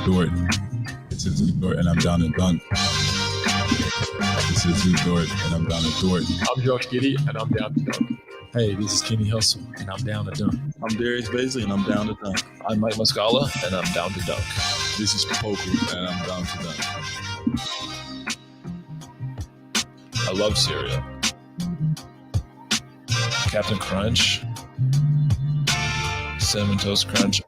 Dort. This is Zoo Dort, and I'm down to dunk. This is Zoo Dort, and I'm down to Dort. I'm Josh Giddey, and I'm down to dunk. Hey, this is Kenny Hustle, and I'm down to dunk. I'm Darius Baisley, and I'm down to dunk. I'm Mike Muscala, and I'm down to dunk. This is Poku, and I'm down to dunk. I love cereal. Captain Crunch, Cinnamon Toast Crunch,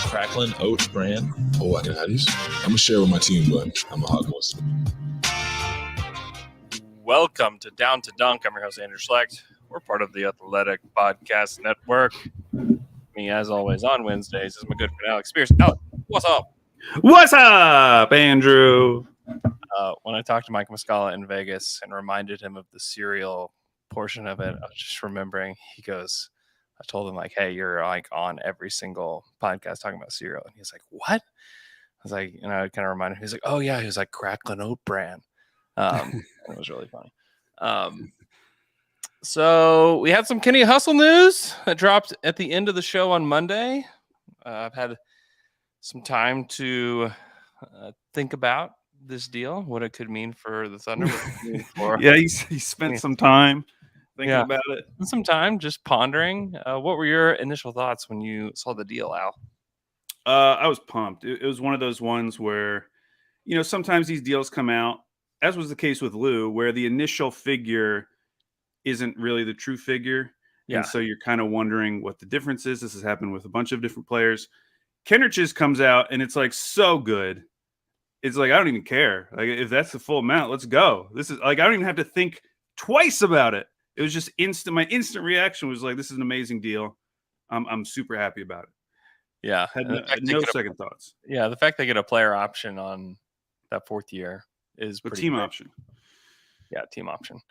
Cracklin' Oat Bran. Oh, I can have these. I'm going to share with my team, but I'm a hog most. Welcome to Down to Dunk. I'm your host, Andrew Schlecht. We're part of the Athletic Podcast Network. Me, as always, on Wednesdays is my good friend Alex Spears. Alex, what's up? What's up, Andrew? When I talked to Mike Muscala in Vegas and reminded him of the cereal portion of it, I was just remembering, he goes, I told him, like, hey, you're like on every single podcast talking about cereal. And he's like, what? I was like, and I kind of reminded him, he's like, oh, yeah. He was like, Cracklin' Oat Bran. And it was really funny. So we had some Kenny Hustle news that dropped at the end of the show on Monday. I've had some time to think about this deal, what it could mean for the Thunder. Yeah, he spent some time thinking about it. Some time just pondering. What were your initial thoughts when you saw the deal, Al? I was pumped. It was one of those ones where, sometimes these deals come out, as was the case with Lou, where the initial figure isn't really the true figure. Yeah. And so you're kind of wondering what the difference is. This has happened with a bunch of different players. Kenrich's comes out and it's like so good. It's like, I don't even care. Like, if that's the full amount, let's go. This is like, I don't even have to think twice about it. It was just instant. My instant reaction was like, this is an amazing deal. I'm super happy about it. Yeah. Had no second thoughts. Yeah. The fact they get a player option on that fourth year is pretty team good. Option. Yeah. Team option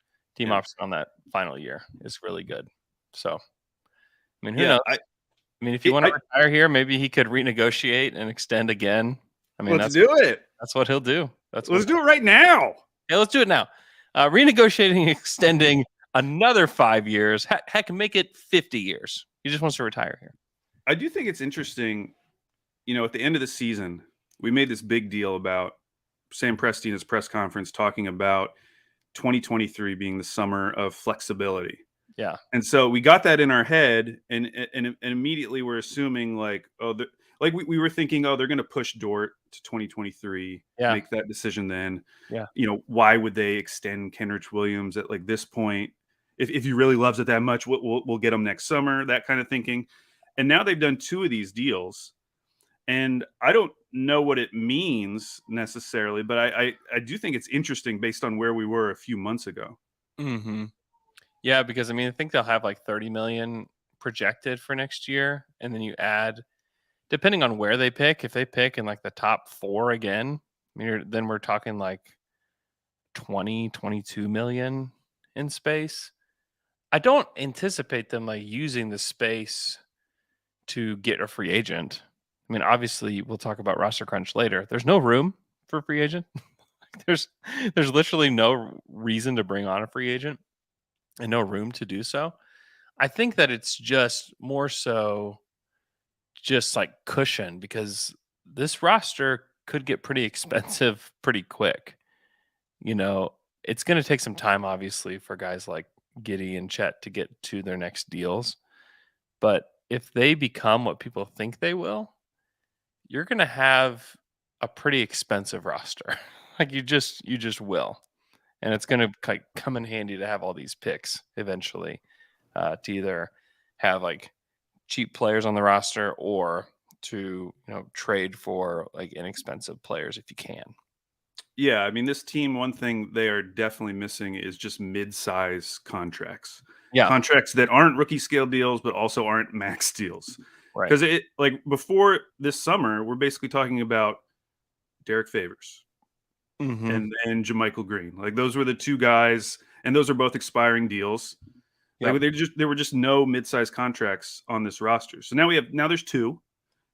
on that final year is really good. So, I mean, who knows? If you want to retire here, maybe he could renegotiate and extend again. I mean, let's do it. That's what he'll do. Let's do it right now. Yeah, let's do it now. Renegotiating, extending another 5 years. Heck, make it 50 years. He just wants to retire here. I do think it's interesting. At the end of the season, we made this big deal about Sam Presti in his press conference talking about 2023 being the summer of flexibility. Yeah. And so we got that in our head and immediately we're assuming we were thinking, they're going to push Dort to 2023, make that decision then. Yeah. Why would they extend Kenrich Williams at like this point? If he really loves it that much, we'll get him next summer, that kind of thinking. And now they've done 2 of these deals. And I don't know what it means necessarily, but I do think it's interesting based on where we were a few months ago. Mm-hmm. Yeah, because I think they'll have like 30 million projected for next year. And then you add, depending on where they pick, if they pick in like the top 4 again, then we're talking like 20, 22 million in space. I don't anticipate them like using the space to get a free agent. Obviously we'll talk about roster crunch later. There's no room for a free agent. There's literally no reason to bring on a free agent and no room to do so. I think that it's just more so just like cushion because this roster could get pretty expensive pretty quick. It's going to take some time, obviously, for guys like Giddey and Chet to get to their next deals. But if they become what people think they will, you're going to have a pretty expensive roster. Like you just will. And it's going to come in handy to have all these picks eventually to either have like cheap players on the roster or to trade for like inexpensive players if you can. Yeah, this team, one thing they are definitely missing is just mid-size contracts. Yeah, contracts that aren't rookie scale deals, but also aren't max deals. Right. Because before this summer, we're basically talking about Derek Favors and then JaMychal Green. Like those were the 2 guys, and those are both expiring deals. Like there were just no mid-size contracts on this roster. So now there's 2.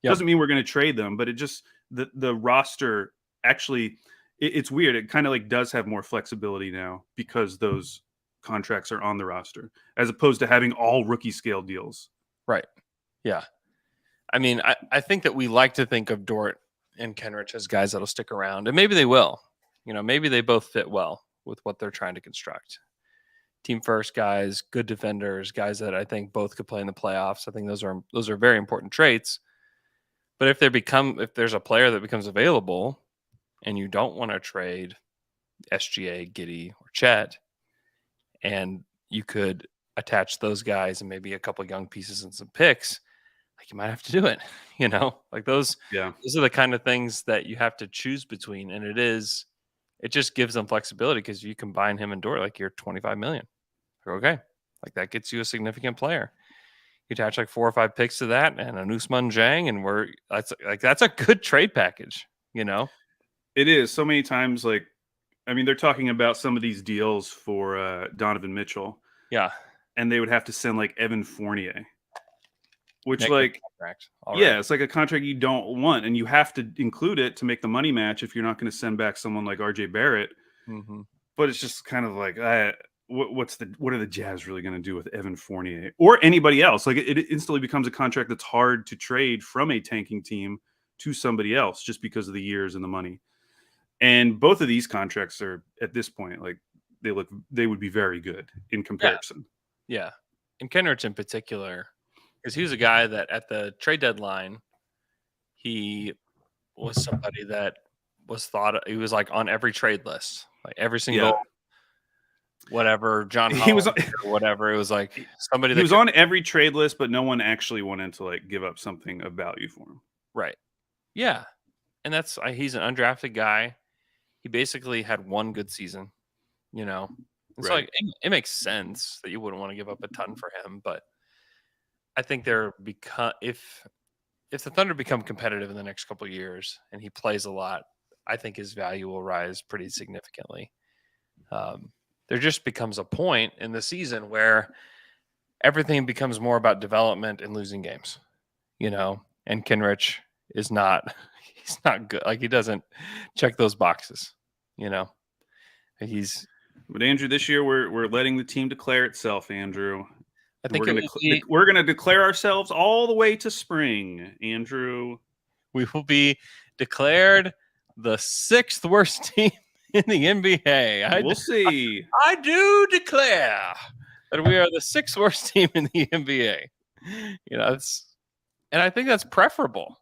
Doesn't mean we're going to trade them, but it just the roster actually it's weird. It kind of like does have more flexibility now because those contracts are on the roster as opposed to having all rookie scale deals. Right. Yeah. I mean, I think that we like to think of Dort and Kenrich as guys that'll stick around, and maybe they will. Maybe they both fit well with what they're trying to construct. Team first guys, good defenders, guys that I think both could play in the playoffs. I think those are very important traits. But if there's a player that becomes available and you don't want to trade SGA, Giddey, or Chet, and you could attach those guys and maybe a couple of young pieces and some picks, like you might have to do it. Like those are the kind of things that you have to choose between. And it just gives them flexibility because you combine him and Dort, like you're $25 million. Okay. Like that gets you a significant player. You attach like 4 or 5 picks to that and an Ousmane Dieng, and that's a good trade package, It is. So many times, they're talking about some of these deals for Donovan Mitchell. Yeah. And they would have to send like Evan Fournier, which contract. It's like a contract you don't want, and you have to include it to make the money match if you're not going to send back someone like RJ Barrett. Mm-hmm. But it's just kind of like, what are the Jazz really going to do with Evan Fournier or anybody else? Like it instantly becomes a contract that's hard to trade from a tanking team to somebody else just because of the years and the money. And both of these contracts are at this point, like they would be very good in comparison. Yeah. And Kenrich in particular, because he was a guy that at the trade deadline, he was somebody that he was like on every trade list, like every single whatever, John Holland or whatever. It was like somebody he was on every trade list, but no one actually wanted to like give up something of value for him. Right. Yeah. And he's an undrafted guy. He basically had one good season, It's like it makes sense that you wouldn't want to give up a ton for him, but I think if the Thunder become competitive in the next couple of years and he plays a lot, I think his value will rise pretty significantly. There just becomes a point in the season where everything becomes more about development and losing games, and Kenrich he's not good. Like he doesn't check those boxes, But Andrew, this year we're letting the team declare itself, Andrew. I think we're going to declare ourselves all the way to spring, Andrew. We will be declared the 6th worst team in the NBA. We'll see. I do declare that we are the 6th worst team in the NBA. And I think that's preferable.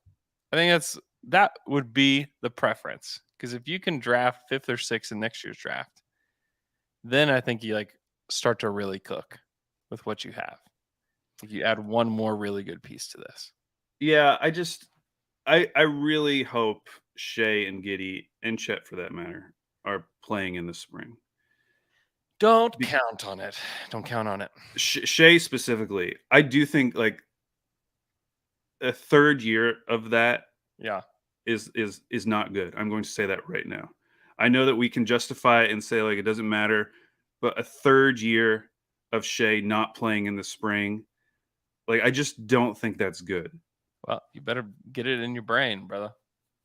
I think that would be the preference, because if you can draft 5th or 6th in next year's draft, then I think you start to really cook with what you have. You add one more really good piece to this. Yeah, I really hope Shea and Giddey and Chet, for that matter, are playing in the spring. Don't count on it. Don't count on it. Shea specifically, I do think like a third year of that is not good. I'm going to say that right now. I know that we can justify it and say like it doesn't matter, but a third year of Shea not playing in the spring, like I just don't think that's good. Well, you better get it in your brain, brother,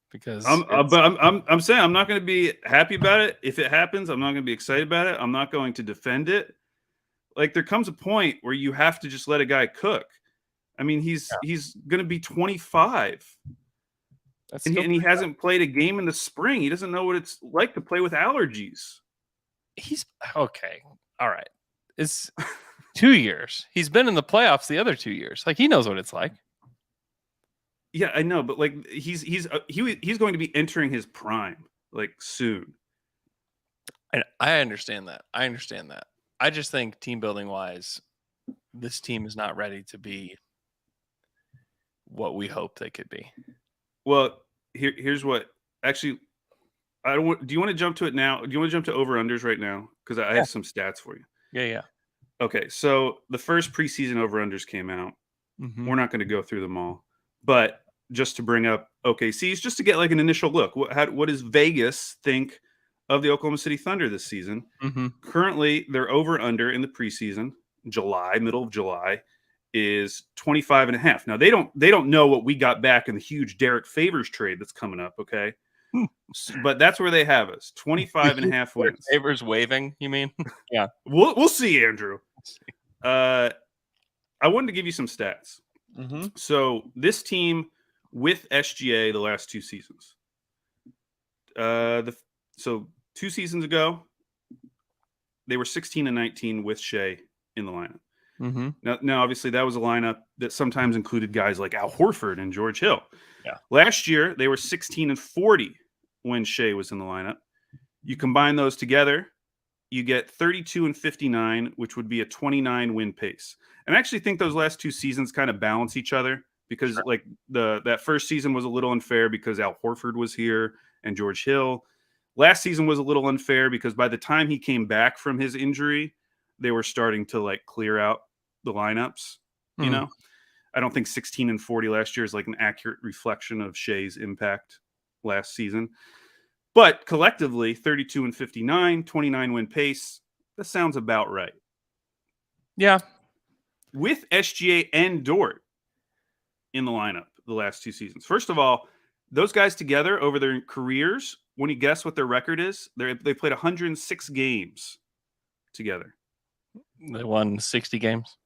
because I'm saying I'm not going to be happy about it if it happens. I'm not going to be excited about it. I'm not going to defend it. Like there comes a point where you have to just let a guy cook. I mean, he's going to be 25. And he hasn't played a game in the spring. He doesn't know what it's like to play with allergies. He's okay. All right. It's 2 years. He's been in the playoffs the other 2 years. Like he knows what it's like. Yeah, I know, but like he's going to be entering his prime like soon. I understand that. I just think team building wise, this team is not ready to be what we hope they could be. Well, here's what actually I don't. Do you want to jump to it now? Do you want to jump to over-unders right now? Because I have some stats for you. Yeah. Okay, so the first preseason over-unders came out. Mm-hmm. We're not going to go through them all, but just to bring up OKC's, just to get like an initial look. What does Vegas think of the Oklahoma City Thunder this season? Mm-hmm. Currently, their over-under in the preseason, middle of July, is 25.5. Now they don't know what we got back in the huge Derek Favors trade that's coming up. Okay. But that's where they have us. 25.5 wins. Favors waving, you mean? Yeah. We'll see, Andrew. I wanted to give you some stats. Mm-hmm. So this team with SGA the last 2 seasons. So 2 seasons ago, they were 16 and 19 with Shea in the lineup. Mm-hmm. Now, obviously, that was a lineup that sometimes included guys like Al Horford and George Hill. Yeah. Last year, they were 16 and 40 when Shea was in the lineup. You combine those together, you get 32 and 59, which would be a 29 win pace. And I actually think those last 2 seasons kind of balance each other because like that first season was a little unfair because Al Horford was here and George Hill. Last season was a little unfair because by the time he came back from his injury, they were starting to like clear out the lineups. You know, I don't think 16 and 40 last year is like an accurate reflection of Shea's impact last season. But collectively, 32 and 59, 29 win pace, that sounds about right. Yeah. With SGA and Dort in the lineup the last 2 seasons. First of all, those guys together over their careers, when you guess what their record is, they played 106 games together. They won 60 games.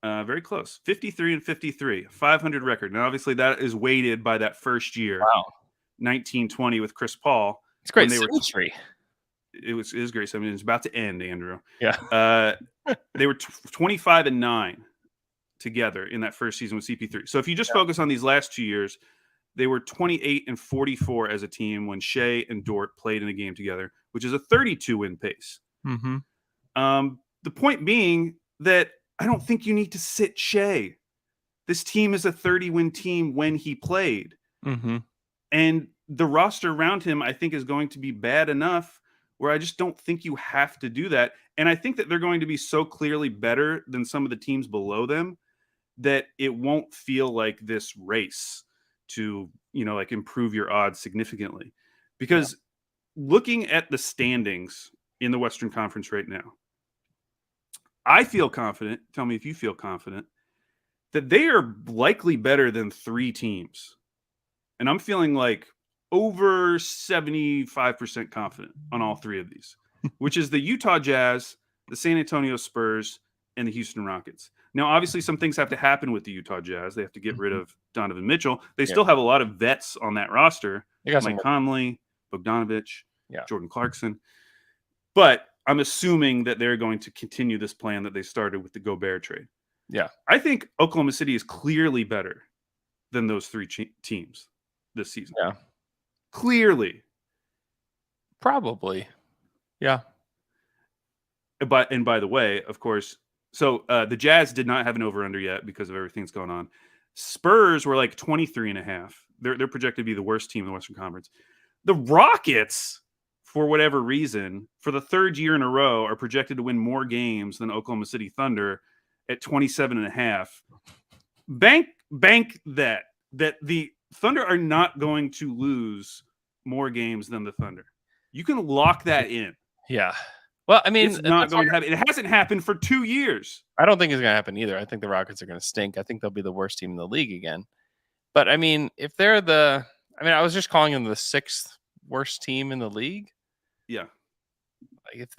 Very close. 53 and 53, 500 record. Now, obviously, that is weighted by that first year. Wow. 1920 with Chris Paul. It's great When they century. It is great. I mean, it's about to end, Andrew. Yeah. They were 25 and 9 together in that first season with CP3. So if you just focus on these last 2 years, they were 28 and 44 as a team when Shea and Dort played in a game together, which is a 32 win pace. Mm-hmm. The point being that I don't think you need to sit Shea. This team is a 30 win team when he played. Mm-hmm. And the roster around him, I think, is going to be bad enough where I just don't think you have to do that. And I think that they're going to be so clearly better than some of the teams below them that it won't feel like this race to, like improve your odds significantly. Because looking at the standings in the Western Conference right now, I feel confident, tell me if you feel confident, that they are likely better than 3 teams. And I'm feeling like over 75% confident on all 3 of these, which is the Utah Jazz, the San Antonio Spurs, and the Houston Rockets. Now, obviously, some things have to happen with the Utah Jazz. They have to get rid of Donovan Mitchell. They still have a lot of vets on that roster. Mike Conley, Bogdanovich, Jordan Clarkson. But I'm assuming that they're going to continue this plan that they started with the Gobert trade. Yeah. I think Oklahoma City is clearly better than those 3 teams this season. Yeah. Clearly. Probably. Yeah. But by the way, of course, so the Jazz did not have an over-under yet because of everything that's going on. Spurs were like 23.5. They're projected to be the worst team in the Western Conference. The Rockets, for whatever reason, for the 3rd year in a row, are projected to win more games than Oklahoma City Thunder at 27.5. Bank that the Thunder are not going to lose more games than the Thunder. You can lock that in. Yeah. Well, I mean, it's not going to happen. It hasn't happened for 2 years. I don't think it's going to happen either. I think the Rockets are going to stink. I think they'll be the worst team in the league again. But I mean, if they're I was just calling them the 6th worst team in the league. Yeah. Like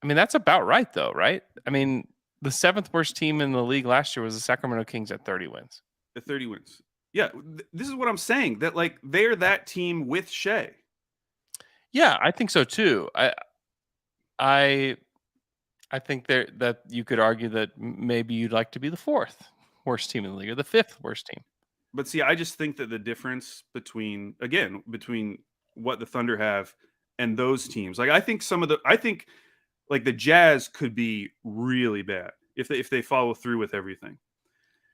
that's about right though, right? I mean, the 7th worst team in the league last year was the Sacramento Kings at 30 wins. The 30 wins. Yeah. This is what I'm saying, that like they're that team with Shea. Yeah, I think so too. I think that you could argue that maybe you'd like to be the 4th worst team in the league or the 5th worst team. But see, I just think that the difference between what the Thunder have and those teams, like I think the Jazz could be really bad if they follow through with everything.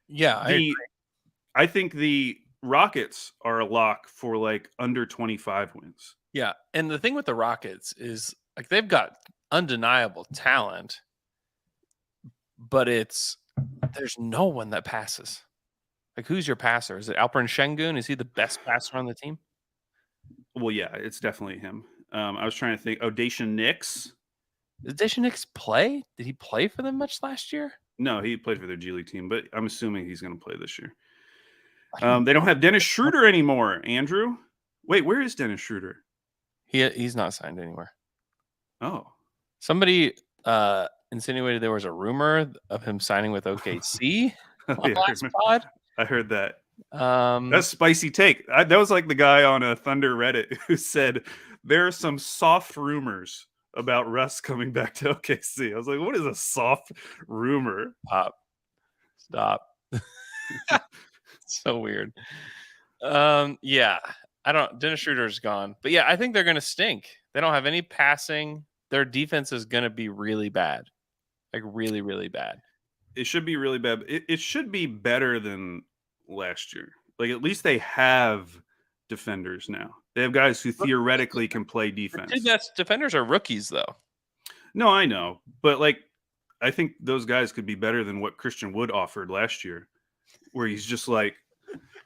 Yeah, I think the Rockets are a lock for like under 25 wins. Yeah, and the thing with the Rockets is like they've got undeniable talent, but there's no one that passes. Like, who's your passer? Is it Alperen Şengün? Is he the best passer on the team? Well, yeah, it's definitely him. I was trying to think. Dacian Nix. Did Dacian Nix play? Did he play for them much last year? No, he played for their G League team, but I'm assuming he's going to play this year. They don't have Dennis Schroeder anymore, Andrew. Wait, where is Dennis Schroeder? He's not signed anywhere. Oh. Somebody insinuated there was a rumor of him signing with OKC. Yeah, last pod. I heard that. Um, That's a spicy take. That was like the guy on a Thunder Reddit who said there are some soft rumors about Russ coming back to OKC. I was like, what is a soft rumor? Stop. So weird. Yeah, I don't. Dennis Schroeder's gone, but yeah, I think they're going to stink. They don't have any passing. Their defense is going to be really bad, like really, really bad. It should be really bad. It should be better than last year. Like at least they have defenders now. They have guys who theoretically can play defense. Defenders are rookies, though. No, I know, but like I think those guys could be better than what Christian Wood offered last year, where he's just like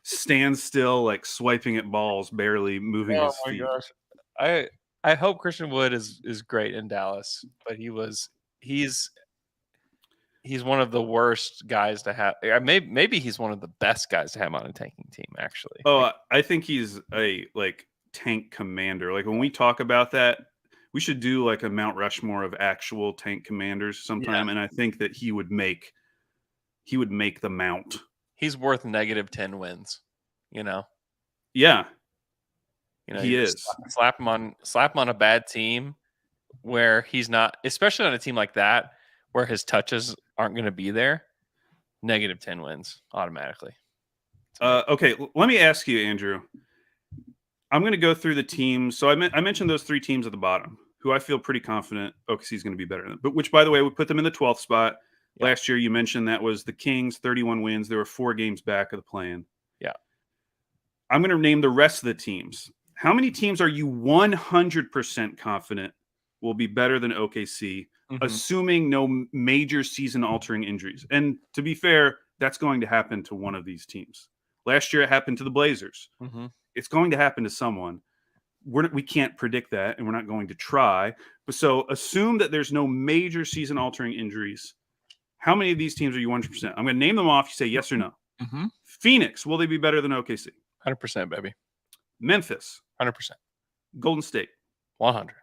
stands still, like swiping at balls, barely moving his feet. Gosh, I hope Christian Wood is great in Dallas, but he's one of the worst guys to have. Maybe he's one of the best guys to have on a tanking team, actually. Oh, I think he's a like tank commander. Like when we talk about that, we should do like a Mount Rushmore of actual tank commanders sometime. Yeah. And I think that he would make the mount. He's worth -10 wins, Yeah, he is. Slap him on a bad team where he's not, especially on a team like that where his touches aren't going to be there. -10 wins automatically. Okay, let me ask you, Andrew. I'm going to go through the teams. So I mentioned those 3 teams at the bottom who I feel pretty confident OKC is going to be better than. But which, by the way, would put them in the 12th spot. Yeah. Last year, you mentioned that was the Kings, 31 wins. They were 4 games back of the play-in. Yeah. I'm going to name the rest of the teams. How many teams are you 100% confident will be better than OKC, assuming no major season-altering injuries? And to be fair, that's going to happen to one of these teams. Last year, it happened to the Blazers. It's going to happen to someone. We can't predict that, and we're not going to try. But so assume that there's no major season-altering injuries. How many of these teams are you 100%? I'm going to name them off. You say yes or no. Phoenix, will they be better than OKC? 100%, baby. Memphis. 100%. Golden State. 100.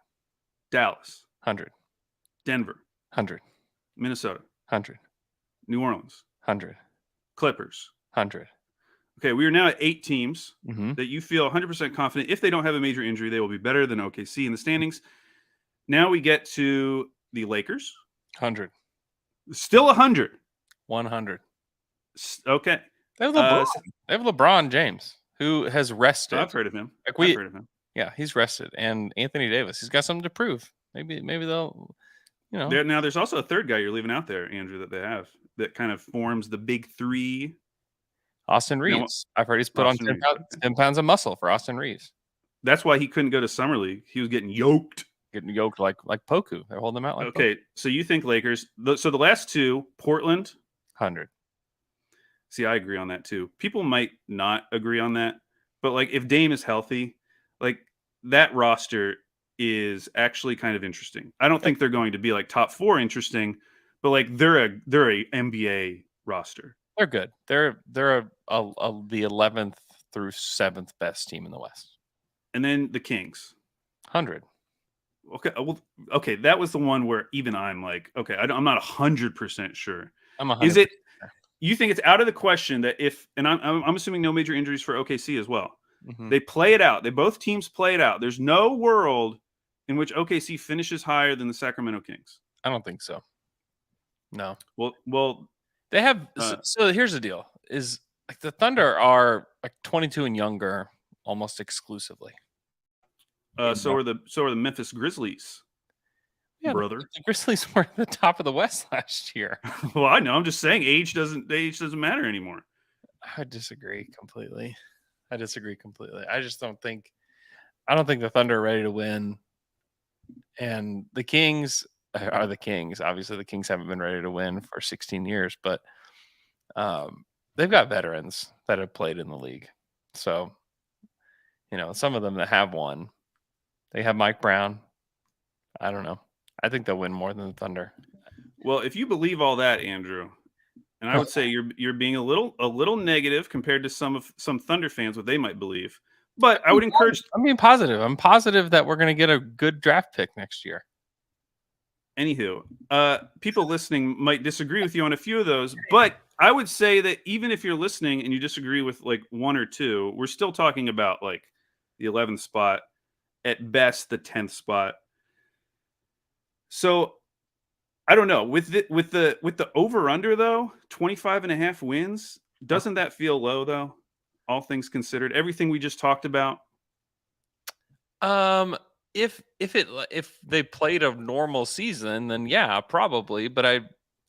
Dallas. 100. Denver. 100. Minnesota. 100. New Orleans. 100. Clippers. 100. Okay, we are now at 8 teams Mm-hmm. that you feel 100% confident if they don't have a major injury, they will be better than OKC in the standings. Now we get to the Lakers. 100. Still 100. 100. Okay. They have LeBron. They have LeBron James, who has rested. I've heard of him. Like I've heard of him. Yeah, he's rested. And Anthony Davis, he's got something to prove. Maybe they'll, Now, there's also a third guy you're leaving out there, Andrew, that they have that kind of forms the big 3. Austin Reeves. I've heard he's put on 10 pounds of muscle for Austin Reeves. That's why he couldn't go to Summer League. He was getting yoked. Getting yoked like Poku. They're holding him out like okay, Poku. So you think Lakers. So the last 2, Portland. 100. See, I agree on that too. People might not agree on that. But like if Dame is healthy, like that roster is actually kind of interesting. I don't think they're going to be like top 4 interesting, but like they're a NBA roster. They're good. They're the 11th through 7th best team in the West. And then the Kings. 100. Okay. Well, okay. That was the one where even I'm like, okay, I'm not 100% sure. I'm 100%. Is it? You think it's out of the question that if, and I'm assuming no major injuries for OKC as well. They play it out. Both teams play it out. There's no world in which OKC finishes higher than the Sacramento Kings. I don't think so. No. Well, they have. So here's the deal: is like the Thunder are like 22 and younger almost exclusively. So are the Memphis Grizzlies. Yeah, brother. The Grizzlies were at the top of the West last year. Well, I know. I'm just saying age doesn't matter anymore. I disagree completely. I just don't think the Thunder are ready to win. And the Kings are the Kings. Obviously, the Kings haven't been ready to win for 16 years, but they've got veterans that have played in the league. So, some of them that have won, they have Mike Brown. I don't know. I think they'll win more than the Thunder. Well, if you believe all that, Andrew, and I would say you're being a little negative compared to some Thunder fans, what they might believe. But I would encourage. I'm being positive. I'm positive that we're going to get a good draft pick next year. Anywho, people listening might disagree with you on a few of those, but I would say that even if you're listening and you disagree with like one or two, we're still talking about like the 11th spot, at best the 10th spot. So I don't know, with the over under though, 25.5 wins, doesn't that feel low though? All things considered, everything we just talked about. If they played a normal season, then yeah, probably. But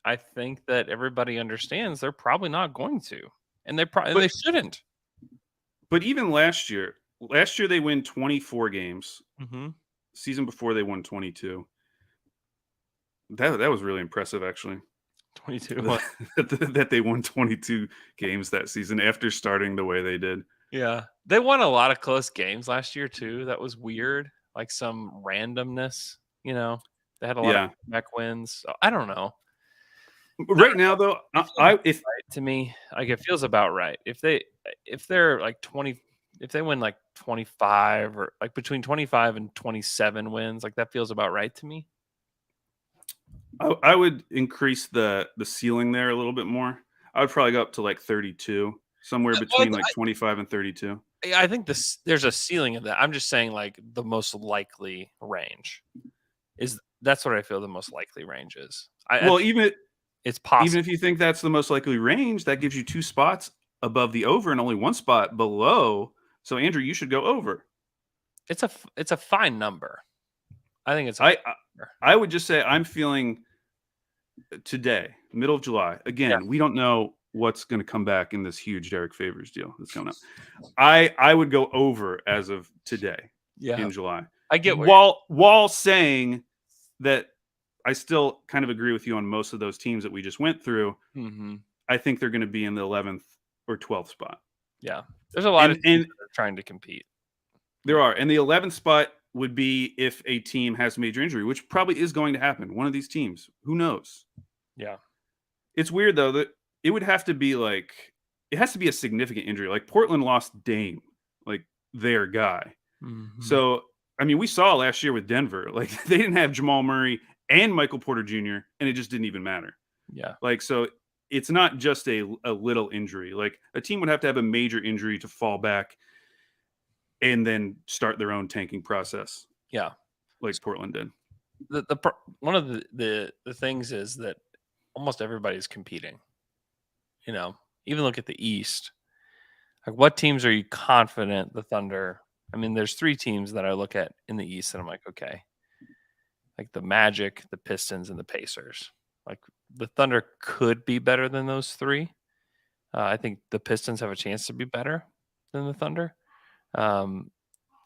I think that everybody understands they're probably not going to, and they shouldn't. But even last year they win 24 games. Mm-hmm. Season before they won 22. That was really impressive, actually. 22 that they won 22 games that season after starting the way they did. Yeah, they won a lot of close games last year too. That was weird, like some randomness. You know, they had a lot of back wins. So, I don't know. Right now, though, if to me, like it feels about right. If they're like 20, if they win like 25 or like between 25 and 27 wins, like that feels about right to me. I would increase the ceiling there a little bit more. I would probably go up to like 32, somewhere between like 25 and 32. I think there's a ceiling of that. I'm just saying like the most likely range that's what I feel the most likely range is. Even it's possible. Even if you think that's the most likely range, that gives you 2 spots above the over and only 1 spot below. So Andrew, you should go over. It's a fine number. I think it's. I would just say I'm feeling today, middle of July. Again, we don't know what's going to come back in this huge Derek Favors deal that's coming up. I would go over as of today. In July. I get while saying that I still kind of agree with you on most of those teams that we just went through. Mm-hmm. I think they're going to be in the 11th or 12th spot. Yeah, there's a lot of teams that are trying to compete. There are, and the 11th spot would be if a team has major injury, which probably is going to happen. One of these teams, who knows? Yeah. It's weird though that it would have to be like, it has to be a significant injury. Like Portland lost Dame, like their guy. Mm-hmm. So, I mean, we saw last year with Denver, like they didn't have Jamal Murray and Michael Porter Jr. and it just didn't even matter. Yeah. Like, so it's not just a little injury. Like a team would have to have a major injury to fall back and then start their own tanking process. Yeah. Like Portland did. One of the things is that almost everybody's competing. You know, even look at the East. Like what teams are you confident the Thunder? I mean, there's 3 teams that I look at in the East and I'm like, okay. Like the Magic, the Pistons, and the Pacers. Like the Thunder could be better than those 3. I think the Pistons have a chance to be better than the Thunder. And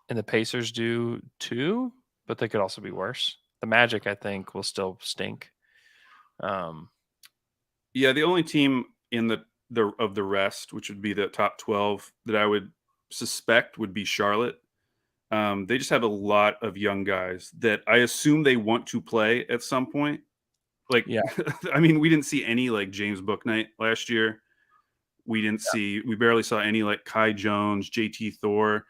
the Pacers do too, but they could also be worse. The Magic, I think, will still stink. Yeah, the only team in the rest, which would be the top 12, that I would suspect would be Charlotte. They just have a lot of young guys that I assume they want to play at some point. Like, I mean, we didn't see any like James Bouknight last year. We barely saw any like Kai Jones, JT Thor.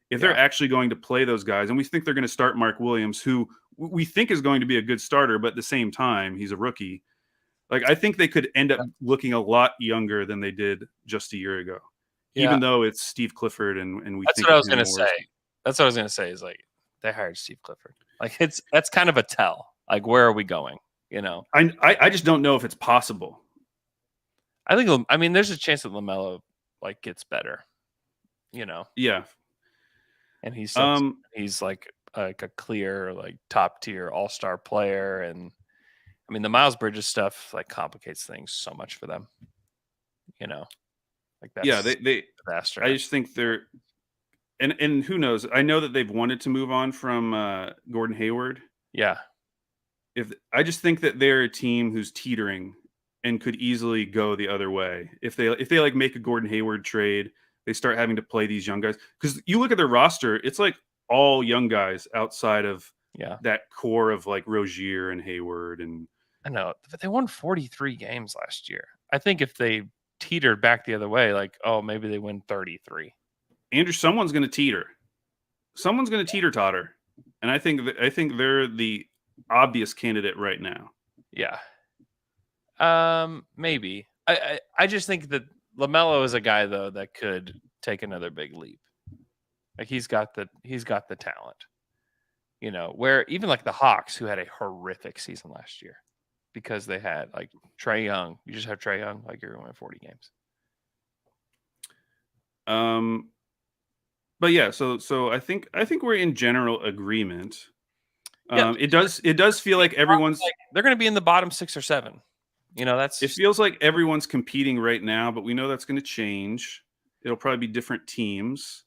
If they're actually going to play those guys, and we think they're going to start Mark Williams, who we think is going to be a good starter, but at the same time, he's a rookie. Like, I think they could end up looking a lot younger than they did just a year ago, even though it's Steve Clifford and we. That's what I was going to say. That's what I was going to say is like they hired Steve Clifford. Like that's kind of a tell. Like where are we going? You know, I just don't know if it's possible. I think there's a chance that LaMelo like gets better. You know. Yeah. And he's like a clear like top tier all-star player, and I mean the Miles Bridges stuff like complicates things so much for them. You know, like that's they disaster. I just think they're and who knows? I know that they've wanted to move on from Gordon Hayward. Yeah. I just think that they're a team who's teetering and could easily go the other way if they like make a Gordon Hayward trade. They start having to play these young guys because you look at their roster, it's like all young guys outside of that core of like Rozier and Hayward. And I know, but they won 43 games last year. I think if they teetered back the other way, like, oh, maybe they win 33. Andrew, someone's going to teeter. Someone's going to teeter totter. And I think they're the obvious candidate right now. Yeah. Maybe. I just think that LaMelo is a guy though that could take another big leap. Like he's got the talent. You know, where even like the Hawks, who had a horrific season last year because they had like Trae Young. You just have Trae Young, like you're going to win 40 games. But yeah, so I think we're in general agreement. It does feel like everyone's they're going to be in the bottom 6 or 7. You know, it feels like everyone's competing right now, but we know that's going to change. It'll probably be different teams.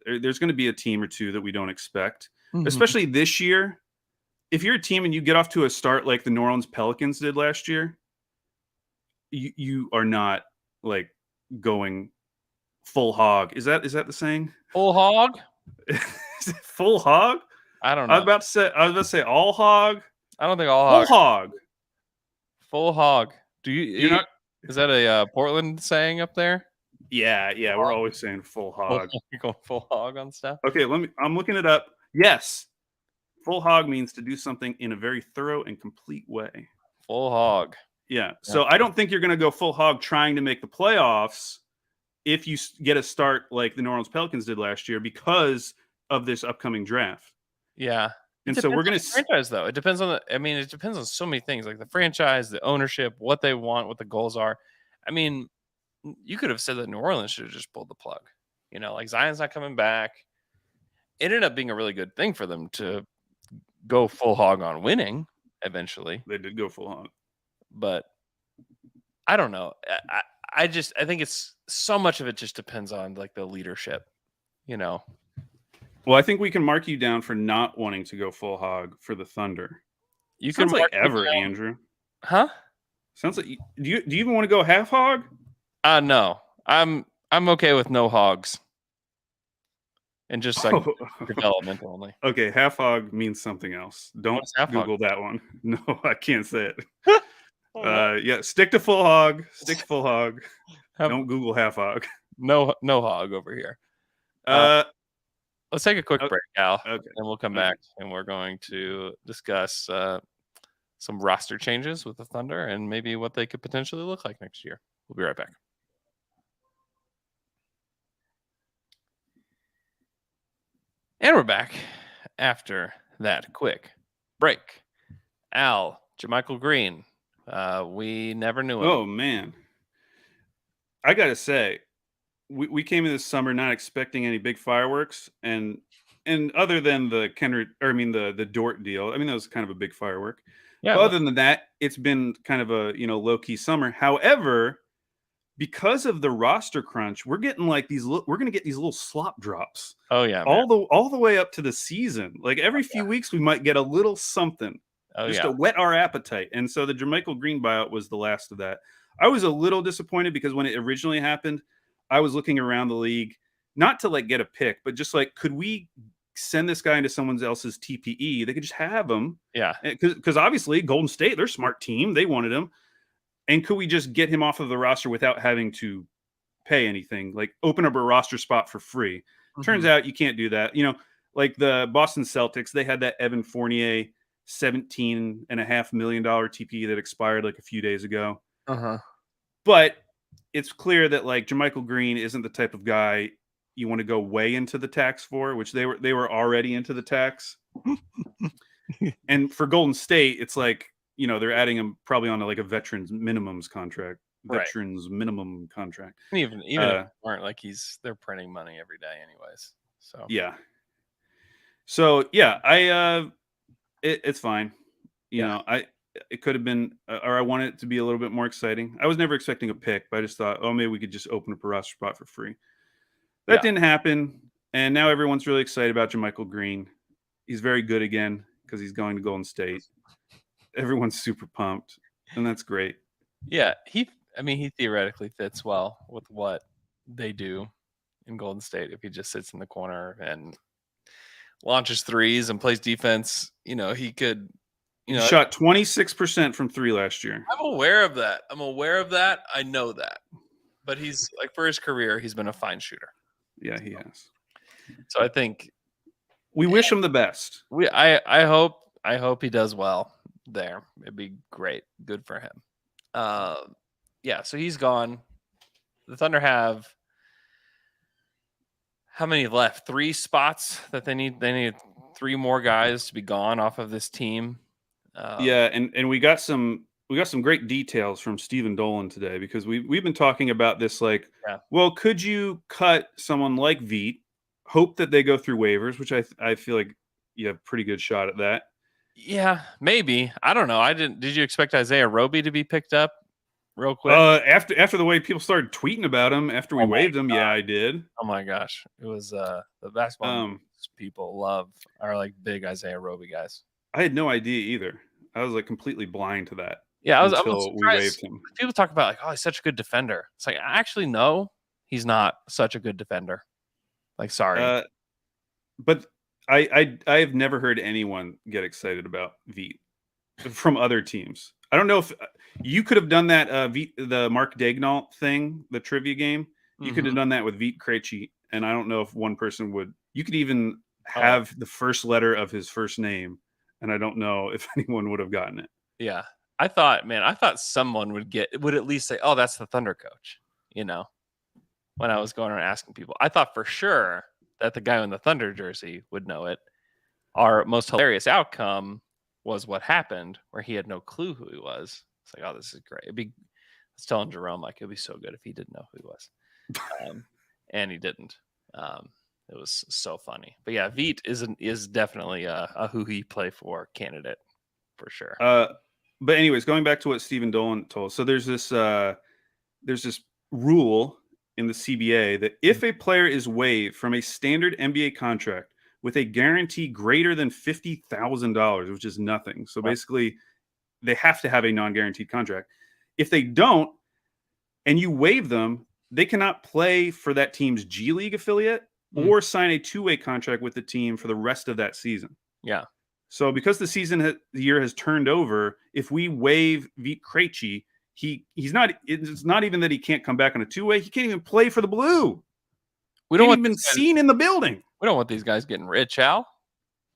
There's going to be a team or two that we don't expect, especially this year. If you're a team and you get off to a start like the New Orleans Pelicans did last year, you are not like going full hog. Is that the saying? Full hog? Is it full hog? I don't know. I was about to say all hog. I don't think all hog. Full hog. Full hog. Do you? You're not. Is that a Portland saying up there? Yeah. We're always saying full hog. You're going full hog on stuff. Okay, I'm looking it up. Yes, full hog means to do something in a very thorough and complete way. Full hog. Yeah. So I don't think you're going to go full hog trying to make the playoffs if you get a start like the New Orleans Pelicans did last year because of this upcoming draft. Yeah. And so we're going to franchise though. It depends on it depends on so many things, like the franchise, the ownership, what they want, what the goals are. I mean, you could have said that New Orleans should have just pulled the plug. You know, like Zion's not coming back. It ended up being a really good thing for them to go full hog on winning eventually. They did go full hog. But I don't know. I think it's so much of it just depends on like the leadership, you know. Well, I think we can mark you down for not wanting to go full hog for the Thunder. You Sounds can like ever, Andrew. Huh? Sounds like do you even want to go half hog? No. I'm okay with no hogs. And just like development only. Okay, half hog means something else. Don't Google that one. No, I can't say it. Yeah, stick to full hog. Stick to full hog. Don't Google half hog. No hog over here. Let's take a quick break, Al, and we'll come back and we're going to discuss some roster changes with the Thunder and maybe what they could potentially look like next year. We'll be right back. And we're back after that quick break. Al, JaMychal Green, we never knew him. Oh, man. I got to say, we came in this summer not expecting any big fireworks, and other than the the Dort deal, I mean that was kind of a big firework. Yeah. Other than that, it's been kind of a low key summer. However, because of the roster crunch, we're getting like we're going to get these little slop drops. Oh yeah, all the way up to the season. Like every few weeks, we might get a little something just to whet our appetite. And so the JaMychal Green buyout was the last of that. I was a little disappointed because when it originally happened, I was looking around the league, not to like get a pick, but just like, could we send this guy into someone else's TPE? They could just have him. Yeah. Because obviously Golden State, they're a smart team. They wanted him. And could we just get him off of the roster without having to pay anything? Like open up a roster spot for free. Mm-hmm. Turns out you can't do that. Like the Boston Celtics, they had that Evan Fournier $17.5 million TPE that expired like a few days ago. Uh-huh. But it's clear that like JaMychal Green isn't the type of guy you want to go way into the tax for, which they were already into the tax. And for Golden State, it's like, they're adding him probably on like a veterans minimum contract. And even if they weren't, like they're printing money every day anyways. So yeah. So yeah, it's fine. It could have been, or I want it to be a little bit more exciting. I was never expecting a pick, but I just thought, maybe we could just open up a roster spot for free. That didn't happen, and now everyone's really excited about JaMychal Green. He's very good again because he's going to Golden State. Everyone's super pumped, and that's great. Yeah, he theoretically fits well with what they do in Golden State if he just sits in the corner and launches threes and plays defense. He could. He shot 26% from three last year. I'm aware of that. I know that. But he's like, for his career, he's been a fine shooter. Yeah, he has. So I think we wish him the best. I hope I hope he does well there. It'd be great. Good for him. Yeah, so he's gone. The Thunder have how many left? 3 spots that they need. They need 3 more guys to be gone off of this team. Yeah, and we got some great details from Stephen Dolan today, because we've been talking about this, like, Yeah. well, could you cut someone like Veet, hope that they go through waivers, which I feel like you have a pretty good shot at that. Yeah, maybe. I don't know. Did you expect Isaiah Roby to be picked up real quick? After the way people started tweeting about him after we waived him, yeah, I did. Oh my gosh, it was the basketball people are like big Isaiah Roby guys. I had no idea either. I was like completely blind to that. Yeah, I was until we waived him. People talk about like, oh, he's such a good defender. It's like, actually, no, he's not such a good defender. Like, sorry, but I have never heard anyone get excited about Veet from other teams. I don't know if you could have done that the Mark Daignault thing, the trivia game. You could have done that with Veet Krejci, and I don't know if one person would. You could even have the first letter of his first name, and I don't know if anyone would have gotten it. Yeah, I thought someone would at least say, "Oh, that's the Thunder coach." You know, when I was going around asking people, I thought for sure that the guy in the Thunder jersey would know it. Our most hilarious outcome was what happened, where he had no clue who he was. It's like, oh, this is great. I was telling Jerome, like, it'd be so good if he didn't know who he was, and he didn't. It was so funny. But yeah, Veet is definitely a who he play for candidate for sure. But anyways, going back to what Stephen Dolan told us. So there's this rule in the CBA that if a player is waived from a standard NBA contract with a guarantee greater than $50,000, which is nothing. So basically they have to have a non-guaranteed contract. If they don't, and you waive them, they cannot play for that team's G League affiliate or sign a 2-way contract with the team for the rest of that season. Yeah. So because the year has turned over, if we waive Veet Krejci, it's not even that he can't come back on a 2-way. He can't even play for the Blue. We don't want even seen in the building. We don't want these guys getting rich, Al.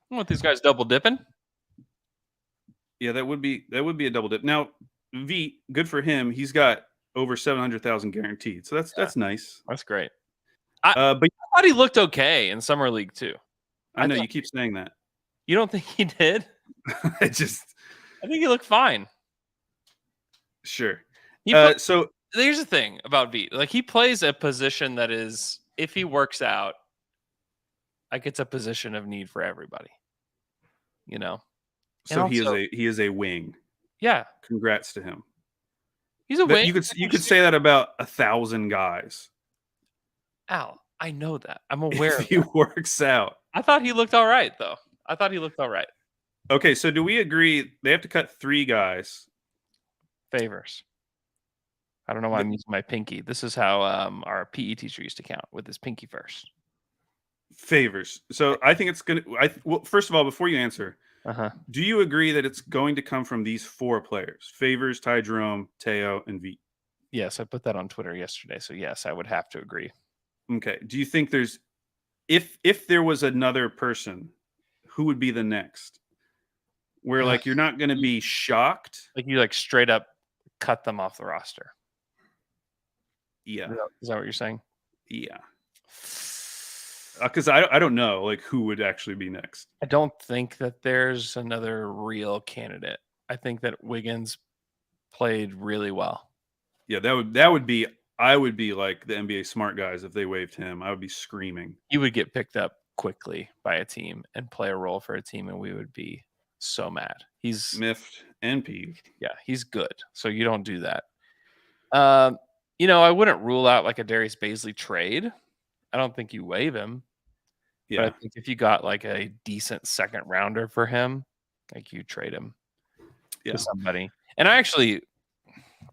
We don't want these guys double dipping. Yeah, that would be a double dip. Now, Veet, good for him. He's got over 700,000 guaranteed. So that's nice. That's great. But I thought he looked okay in summer league too. I know you keep saying that. You don't think he did? I think he looked fine. Sure. So here's the thing about Veet. Like, he plays a position that is, if he works out, like, it's a position of need for everybody. You know. So he is a wing. Yeah. Congrats to him. He's a wing. You could say that about 1,000 guys. Al, I know that. I'm aware if he works out. I thought he looked all right, though. Okay, so do we agree they have to cut 3 guys? Favors. I don't know why I'm using my pinky. This is how our PE teacher used to count, with his pinky first. Favors. So I think it's going to... Well, first of all, before you answer, do you agree that it's going to come from these 4 players? Favors, Ty Jerome, Teo, and Veet? Yes, I put that on Twitter yesterday. So yes, I would have to agree. Okay. Do you think there's... If there was another person, who would be the next? Where, like, you're not going to be shocked. Like, you, like, straight up cut them off the roster. Yeah. Is that what you're saying? Yeah. Because I don't know, like, who would actually be next. I don't think that there's another real candidate. I think that Wiggins played really well. Yeah, that would be... I would be like the NBA smart guys if they waived him. I would be screaming. He would get picked up quickly by a team and play a role for a team, and we would be so mad. He's miffed and peeved. Yeah, he's good. So you don't do that. I wouldn't rule out like a Darius Baisley trade. I don't think you waive him. Yeah. But I think if you got like a decent second rounder for him, like, you trade him to somebody. And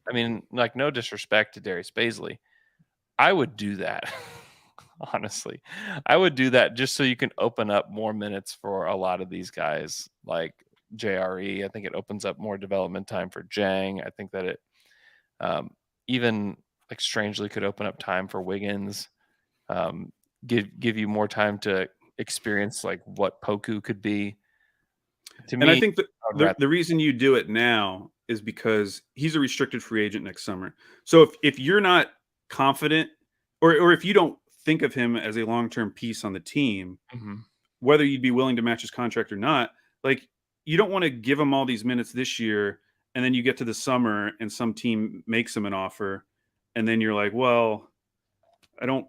I mean, like, no disrespect to Darius Baisley, I would do that. Honestly, I would do that just so you can open up more minutes for a lot of these guys, like JRE. I think it opens up more development time for Jang. I think that it even, like, strangely could open up time for Wiggins. Give you more time to experience, like, what Poku could be. To And me, I think that I'd rather- the reason you do it now is because he's a restricted free agent next summer. So if you're not confident, or if you don't think of him as a long-term piece on the team, Mhm. whether you'd be willing to match his contract or not, like you don't want to give him all these minutes this year, and then you get to the summer and some team makes him an offer, and then you're like, well, I don't.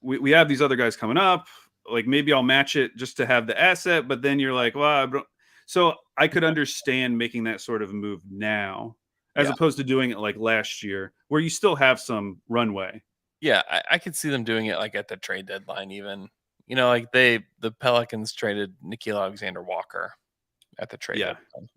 We have these other guys coming up. Like maybe I'll match it just to have the asset, but then you're like, well, I don't. So I could understand making that sort of move now, as Yeah. opposed to doing it like last year, where you still have some runway. Yeah, I could see them doing it like at the trade deadline, even. You know, like the Pelicans traded Nickeil Alexander-Walker at the trade Yeah. deadline.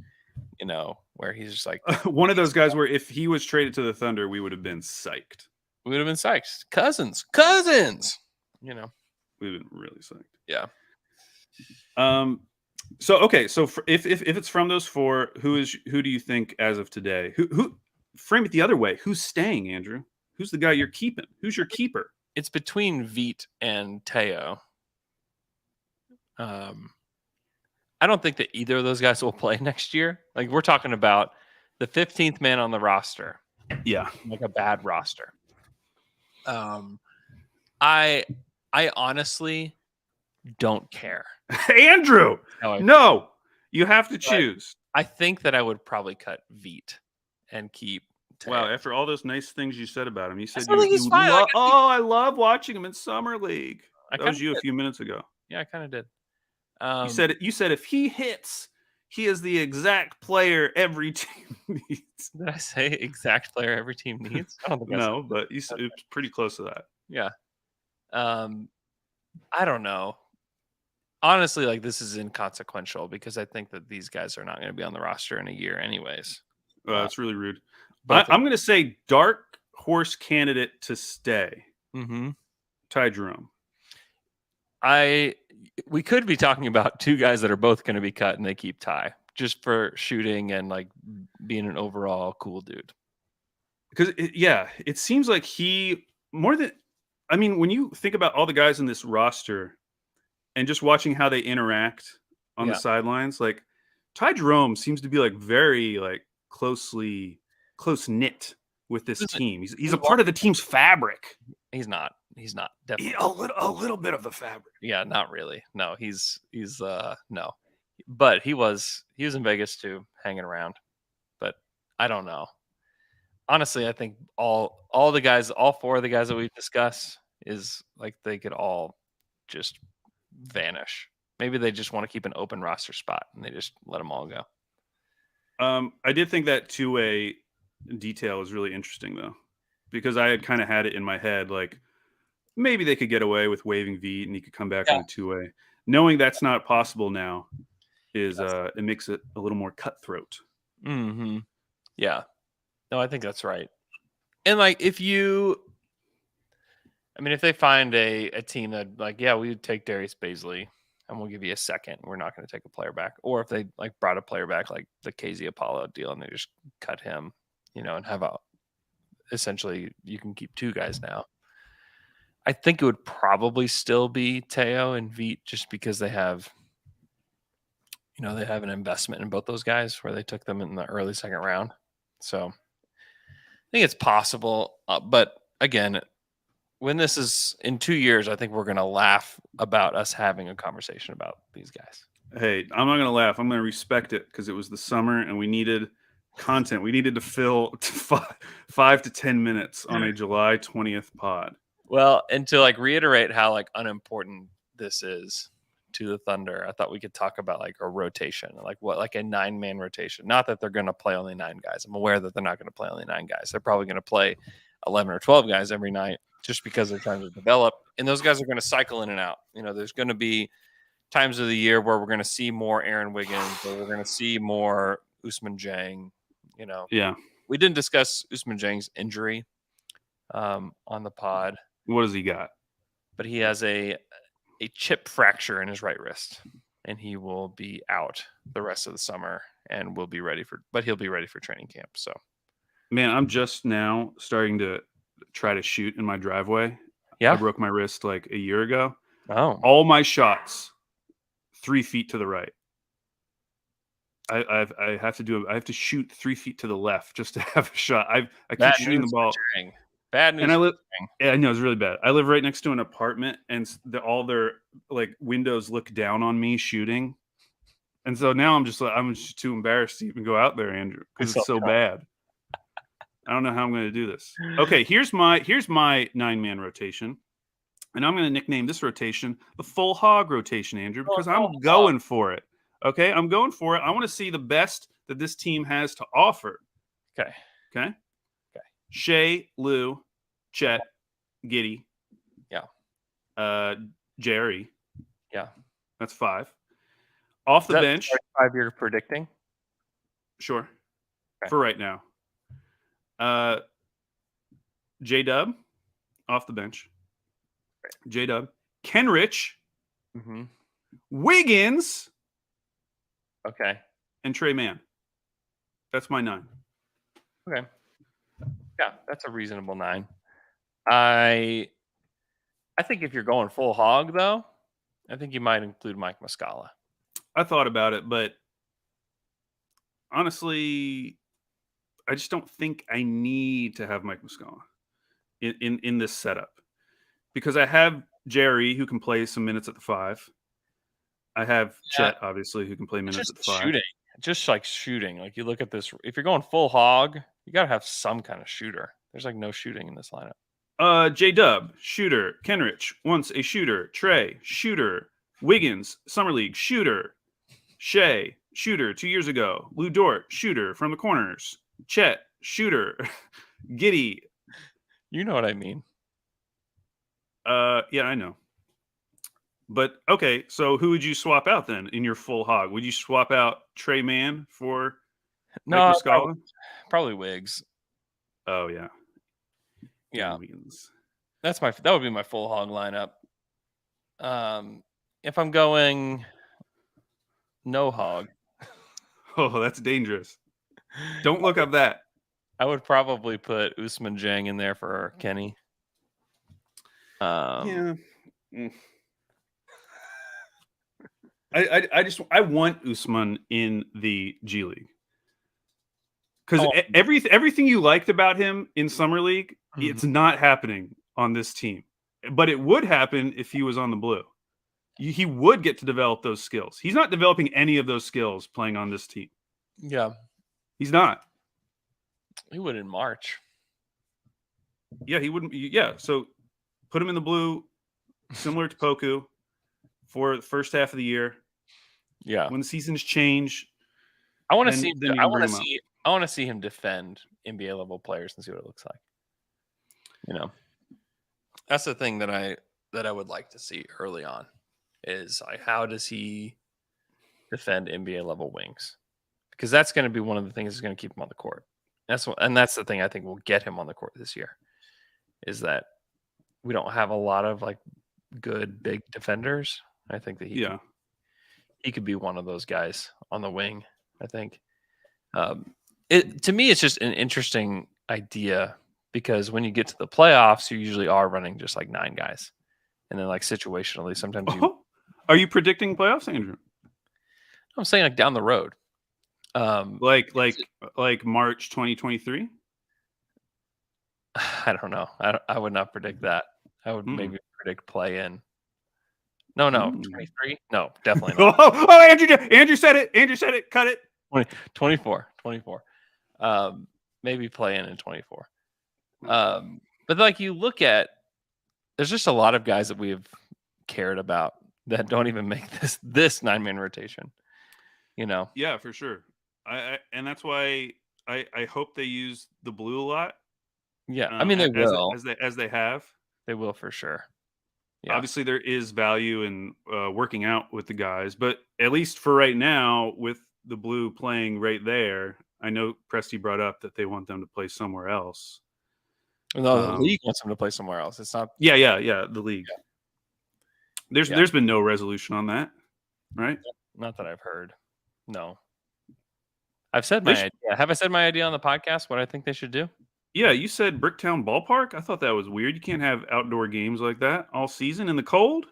You know, where he's just like One of those guys where if he was traded to the Thunder, we would have been psyched. we would have been psyched. Cousins. You know. We've been really psyched. Yeah. So okay. So if it's from those four, who do you think as of today? Who frame it the other way? Who's staying, Andrew? Who's the guy you're keeping? Who's your keeper? It's between Veet and Teo. I don't think that either of those guys will play next year. Like we're talking about the 15th man on the roster, Yeah. like a bad roster. I honestly don't care. Andrew, how I no, you have to choose. I think that I would probably cut Veet and keep Teo. Wow, after all those nice things you said about him, you said still think he's fine. Like, I think- I love watching him in summer league. I That was kinda you a did. few minutes ago. Yeah, I kind of did. You said if he hits, he is the exact player every team needs. Did I say exact player every team needs? I don't think I said No, but you said it's pretty close to that. Yeah. I don't know. Honestly, like this is inconsequential because I think that these guys are not going to be on the roster in a year anyways. It's really rude. But I'm going to say dark horse candidate to stay. mm-hmm. Ty Jerome. We could be talking about two guys that are both going to be cut and they keep Ty just for shooting and like being an overall cool dude. Because it seems like he more than, I mean, when you think about all the guys in this roster and just watching how they interact on the sidelines, like Ty Jerome seems to be like very like close knit with this team. He's a part of the team's fabric. He's not definitely A little bit of the fabric. Yeah, not really. No, he's no. But he was in Vegas too, hanging around. But I don't know. Honestly, I think all four of the guys that we've discussed is like they could all just vanish. Maybe they just want to keep an open roster spot and they just let them all go. I did think that two-way detail was really interesting though, because I had kind of had it in my head like maybe they could get away with waiving Veet and he could come back on a two-way. Knowing that's not possible now is it makes it a little more cutthroat. Mm-hmm. Yeah. No, I think that's right. And like if they find a team that like, yeah, we would take Darius Baisley and we'll give you a second. We're not going to take a player back. Or if they like brought a player back like the KZ Apollo deal and they just cut him, you know, and have essentially you can keep two guys now. I think it would probably still be Teo and Veet just because they have an investment in both those guys where they took them in the early second round. So I think it's possible. But again, when this is in 2 years, I think we're going to laugh about us having a conversation about these guys. Hey, I'm not going to laugh. I'm going to respect it because it was the summer and we needed content. We needed to fill 5 to 10 minutes on a July 20th pod. Well, and to like reiterate how like unimportant this is to the Thunder, I thought we could talk about like a rotation, like a 9-man rotation. Not that they're going to play only 9 guys. I'm aware that they're not going to play only 9 guys. They're probably going to play 11 or 12 guys every night just because they're trying to develop. And those guys are going to cycle in and out. You know, there's going to be times of the year where we're going to see more Aaron Wiggins or we're going to see more Usman Jang, you know. Yeah. We didn't discuss Usman Jang's injury on the pod. What has he got? But he has a chip fracture in his right wrist, and he will be out the rest of the summer and he'll be ready for training camp. So, man, I'm just now starting to try to shoot in my driveway. Yeah. I broke my wrist like a year ago. Oh, All my shots 3 feet to the right. I have to do it. I have to shoot 3 feet to the left just to have a shot. I keep Bad shooting the news ball. for Chang. Bad news. And I live. for Chang. Yeah, I know it's really bad. I live right next to an apartment, and all their like windows look down on me shooting. And so now I'm just too embarrassed to even go out there, Andrew, because it's so bad. I don't know how I'm going to do this. Okay, here's my 9-man rotation, and I'm going to nickname this rotation the full hog rotation, Andrew, because I'm going for it. Okay, I'm going for it. I want to see the best that this team has to offer. Okay. Shea, Lou, Chet, Giddey. Yeah. Jerry. Yeah. That's 5. Off the bench. 5 you're predicting? Sure. Okay. For right now. J-Dub. Off the bench. Right. J-Dub. Kenrich. Mm-hmm. Wiggins. Okay. And Trey Mann. That's my 9. Okay. Yeah, that's a reasonable 9. I think if you're going full hog, though, I think you might include Mike Muscala. I thought about it, but honestly, I just don't think I need to have Mike Muscala in this setup, because I have Jerry, who can play some minutes at the 5. I have Chet, obviously, who can play minutes at the 5. Shooting. Just like shooting. Like you look at this, if you're going full hog, you got to have some kind of shooter. There's like no shooting in this lineup. J-Dub, shooter. Kenrich, once a shooter. Trey, shooter. Wiggins, Summer League, shooter. Shea, shooter 2 years ago. Lou Dort, shooter from the corners. Chet, shooter. Giddey. You know what I mean. Yeah, I know. But, okay, so who would you swap out then in your full hog? Would you swap out Trey Mann for Mike Muscala? Probably Wiggs. Oh, yeah. Yeah. Wiggins. That would be my full hog lineup. If I'm going no hog. Oh, that's dangerous. Don't look up that. I would probably put Usman Jang in there for Kenny. Yeah. I want Usman in the G League, because everything you liked about him in Summer League, it's not happening on this team. But it would happen if he was on the blue. He would get to develop those skills. He's not developing any of those skills playing on this team. Yeah, he's not. He would in March. Yeah, he wouldn't. Yeah, so put him in the blue, similar to Poku, for the first half of the year. Yeah, when the seasons change, I want to see. I want to see him defend NBA level players and see what it looks like. You know, that's the thing that I would like to see early on is like, how does he defend NBA level wings? Because that's going to be one of the things that's going to keep him on the court. That's the thing I think will get him on the court this year, is that we don't have a lot of like good big defenders. I think that he could be one of those guys on the wing. I think to me it's just an interesting idea, because when you get to the playoffs, you usually are running just like 9 guys, and then like situationally sometimes Are you predicting playoffs, Andrew? I'm saying like down the road. Like March 2023? I don't know. I would not predict that. I would maybe predict play in. No, 23? No, definitely not. Andrew said it. Andrew said it. Cut it. 24. Maybe play in 24. But like you look at, there's just a lot of guys that we have cared about that don't even make this 9-man rotation. You know? Yeah, for sure. And that's why I hope they use the blue a lot. Yeah, I mean they will as they have. They will for sure. Yeah. Obviously, there is value in working out with the guys, but at least for right now, with the blue playing right there, I know Presti brought up that they want them to play somewhere else. No, the league wants them to play somewhere else. It's not. Yeah. The league. Yeah. There's been no resolution on that, right? Not that I've heard. No. I've said my idea. Have I said my idea on the podcast? What I think they should do? Yeah, you said Bricktown Ballpark. I thought that was weird. You can't have outdoor games like that all season in the cold.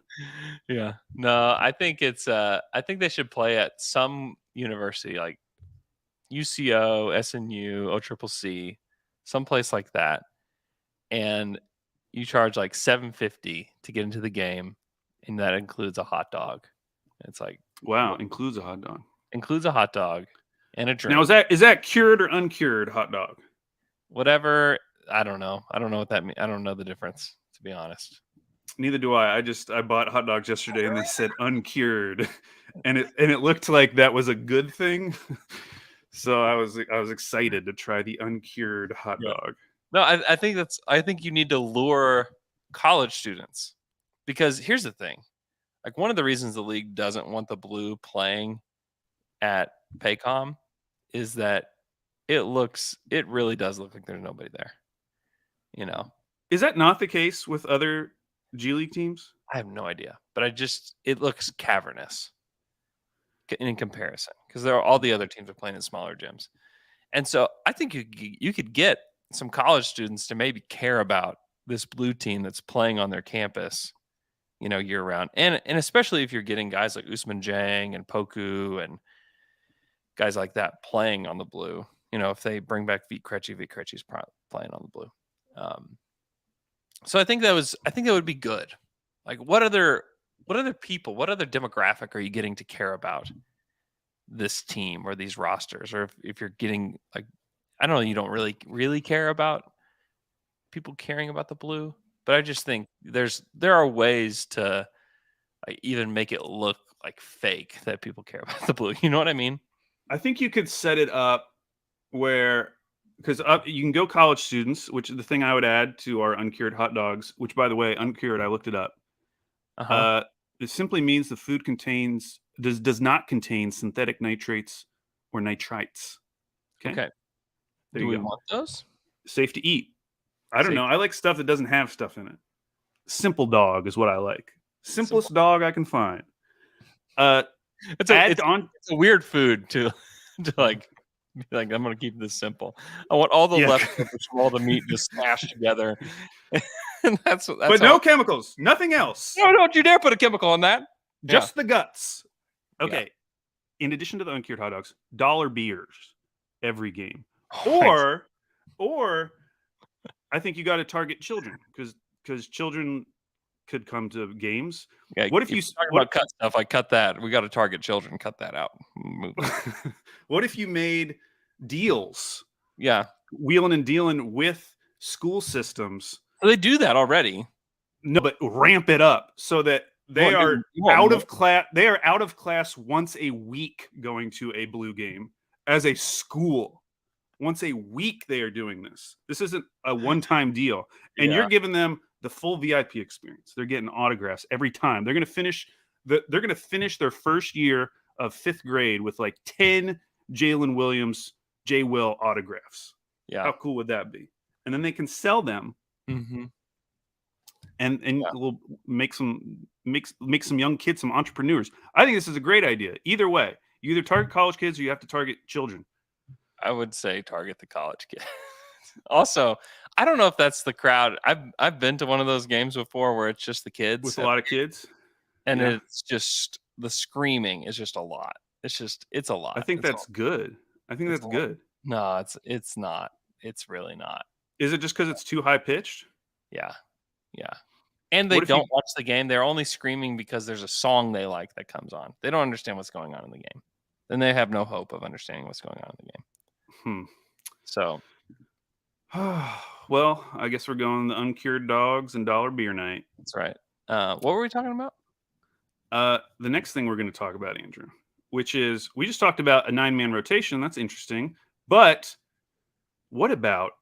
Yeah. No, I think it's. I think they should play at some university, like UCO, SNU, OCCC, someplace like that, and you charge like $7.50 to get into the game, and that includes a hot dog. It's like, Wow, includes a hot dog. includes a hot dog and a drink. Now is that cured or uncured hot dog? Whatever. I don't know. I don't know what that means. I don't know the difference, to be honest. Neither do I. I bought hot dogs yesterday and they said uncured, and it looked like that was a good thing. So I was excited to try the uncured hot dog. No, I think you need to lure college students, because here's the thing. Like, one of the reasons the league doesn't want the blue playing at Paycom is that it really does look like there's nobody there. Is that not the case with other G League teams? I have no idea, but it looks cavernous in comparison, because all the other teams are playing in smaller gyms. And so I think you could get some college students to maybe care about this blue team that's playing on their campus, year round. And especially if you're getting guys like Usman Jang and Poku and guys like that playing on the blue. If they bring back Vit Krejci's playing on the blue. So I think that would be good. Like, what other people, what other demographic are you getting to care about this team or these rosters? Or if you're getting, like, I don't know, you don't really care about people caring about the blue, but I just think there are ways to even make it look like fake that people care about the blue. You know what I mean? I think you could set it up where, because you can go college students, which is the thing I would add to our uncured hot dogs, which, by the way, uncured, I looked it up. It simply means the food does not contain synthetic nitrates or nitrites. Okay. There Do we want those? Safe to eat. I don't know. I like stuff that doesn't have stuff in it. Simple dog is what I like. Simplest dog I can find. It's a weird food to like. Like, I'm gonna keep this simple. I want all the leftovers from all the meat just smashed together. And that's but no chemicals, nothing else. No, don't you dare put a chemical in that. Just the guts. Okay. Yeah. In addition to the uncured hot dogs, dollar beers every game. Or I think you got to target children, because children could come to games. Yeah, what if you talk about cut stuff? I cut that. We got to target children. Cut that out. What if you made deals? Yeah, wheeling and dealing with school systems. So they do that already. No, but ramp it up so that they are out of class. They are out of class once a week, going to a blue game as a school. Once a week, they are doing this. This isn't a one-time deal, and you're giving them the full VIP experience. They're getting autographs every time. They're going to finish. They're going to finish their first year of 5th grade with like 10 Jalen Williams, J. Will autographs. Yeah, how cool would that be? And then they can sell them, and we'll make some young kids some entrepreneurs. I think this is a great idea. Either way, you either target college kids or you have to target children. I would say target the college kids. Also, I don't know if that's the crowd. I've been to one of those games before where it's just the kids with a lot of kids, and it's just the screaming is just a lot. It's a lot. I think that's good. I think that's good. No, it's not. It's really not. Is it just because it's too high pitched? Yeah. And they don't watch the game. They're only screaming because there's a song they like that comes on. They don't understand what's going on in the game. Then they have no hope of understanding what's going on in the game. So, well, I guess we're going the uncured dogs and dollar beer night. That's right. What were we talking about? The next thing we're going to talk about, Andrew, which is, we just talked about a 9-man rotation. That's interesting. But what about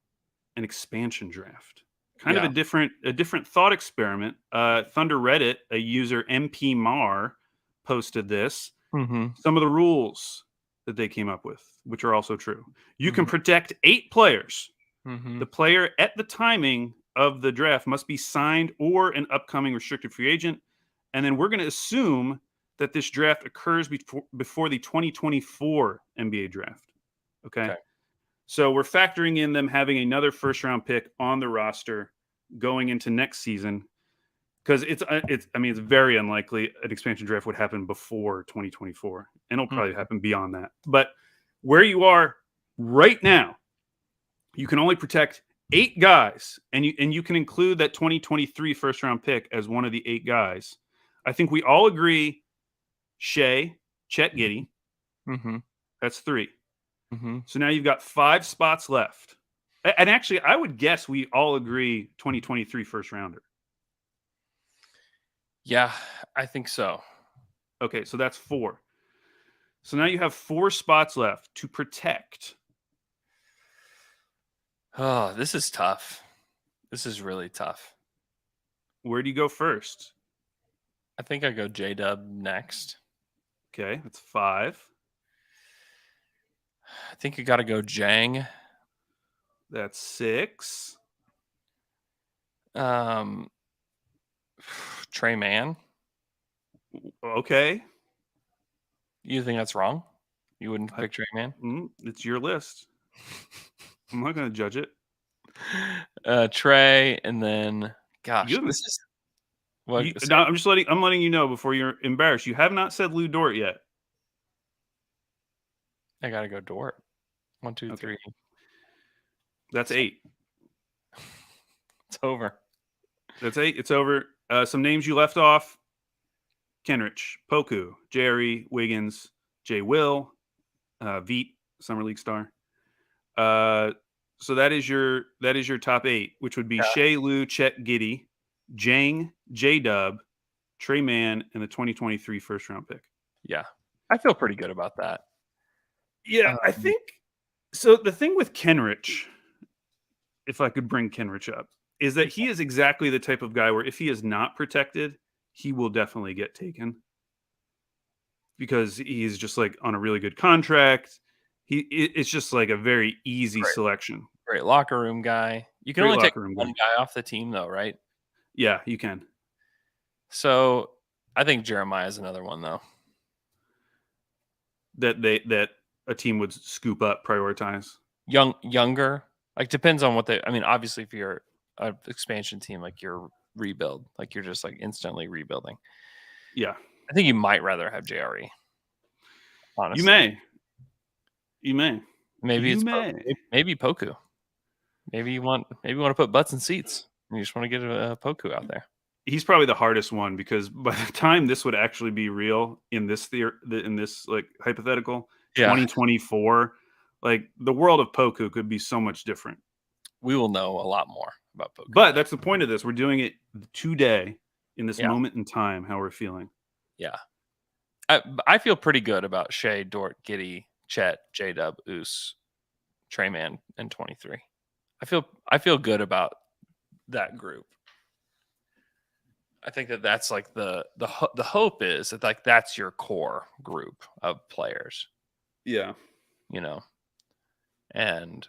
an expansion draft? Kind of a different thought experiment. Thunder Reddit, a user MP Mar, posted this. Some of the rules that they came up with, which are also true. You can protect 8 players. The player at the timing of the draft must be signed or an upcoming restricted free agent. And then we're going to assume that this draft occurs before the 2024 NBA draft. Okay. So we're factoring in them having another first-round pick on the roster going into next season, because it's very unlikely an expansion draft would happen before 2024, and it'll probably happen beyond that. But where you are right now, you can only protect 8 guys, and you can include that 2023 first round pick as one of the 8 guys. I think we all agree Shea, Chet Giddey. Mm-hmm. That's 3. Mm-hmm. So now you've got 5 spots left. And actually, I would guess we all agree 2023 first rounder. Yeah, I think so. Okay, so that's 4. So now you have 4 spots left to protect. Oh, this is tough. This is really tough. Where do you go first? I think I go J-Dub next. Okay, that's 5. I think you got to go Jang. That's 6. Trey Mann. Okay. You think that's wrong? You wouldn't pick Trey Mann? It's your list. I'm not going to judge it. Trey, and then gosh, You haven't- this is what No, I'm letting you know before you're embarrassed. You have not said Lou Dort yet. I gotta go Dort. 1, 2, 3. That's 8. It's over. That's 8. It's over. Some names you left off: Kenrich, Poku, Jerry, Wiggins, Jay Will, Veet, Summer League star. So that is your top 8, which would be Shea, Lou, Chet, Giddey, Jang, J-Dub, Trey Mann, and the 2023 first round pick. Yeah, I feel pretty good about that. Yeah, I think so. The thing with Kenrich, if I could bring Kenrich up, is that he is exactly the type of guy where if he is not protected, he will definitely get taken because he's just like on a really good contract. It's just like a very easy selection. Great locker room guy. You can only take one guy off the team, though, right? Yeah, you can. So I think Jeremiah is another one, though. That a team would scoop up, prioritize. Younger, like depends on what they. I mean, obviously, if you're an expansion team, like you're rebuild, like you're just like instantly rebuilding. Yeah, I think you might rather have JRE. Honestly, you may. Maybe you it's may. maybe Poku. Maybe you want to put butts in seats. And you just want to get a Poku out there. He's probably the hardest one because by the time this would actually be real in this like hypothetical 2024, like the world of Poku could be so much different. We will know a lot more about Poku. But that's the point of this. We're doing it today in this moment in time, how we're feeling. Yeah. I feel pretty good about Shea, Dort, Giddey, Chet, J-Dub, Oos, Trey Mann, and 23. I feel good about that group. I think that's like the hope is that like that's your core group of players. Yeah. You know. And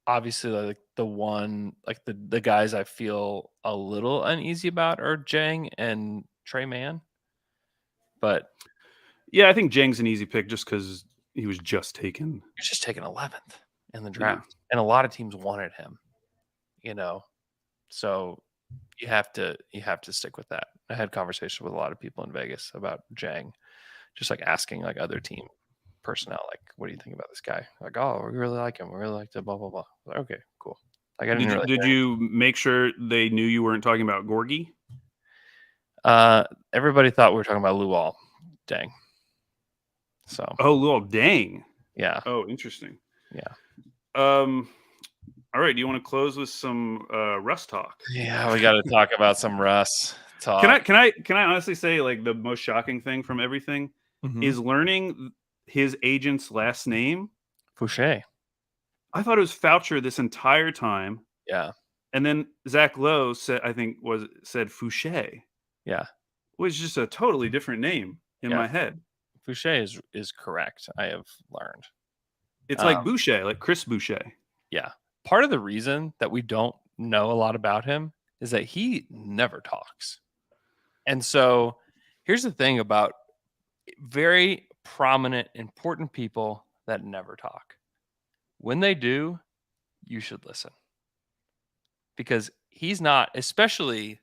obviously like the one like the guys I feel a little uneasy about are Jang and Trey Mann. But yeah, I think Jang's an easy pick just because he was just taken. He was just taken 11th in the draft. And a lot of teams wanted him. You know. So you have to stick with that. I had conversations with a lot of people in Vegas about Jang, just like asking like other team personnel, like, what do you think about this guy? Like, oh, we really like him. We really like to blah, blah, blah. Like, okay, cool. Like, did you make sure they knew you weren't talking about Gorgie? Everybody thought we were talking about Luol Deng. So. Oh, Luol Deng. Yeah. Oh, interesting. Yeah. All right. Do you want to close with some Russ talk? Yeah, we got to talk about some Russ talk. Can I honestly say like the most shocking thing from everything is learning his agent's last name? Fouché. I thought it was Foucher this entire time. Yeah. And then Zach Lowe said Fouché. Yeah. Which is just a totally different name in my head. Fouché is correct. I have learned. It's like Boucher, like Chris Boucher. Yeah. Part of the reason that we don't know a lot about him is that he never talks. And so here's the thing about very prominent, important people that never talk. When they do, you should listen. Because he's not, especially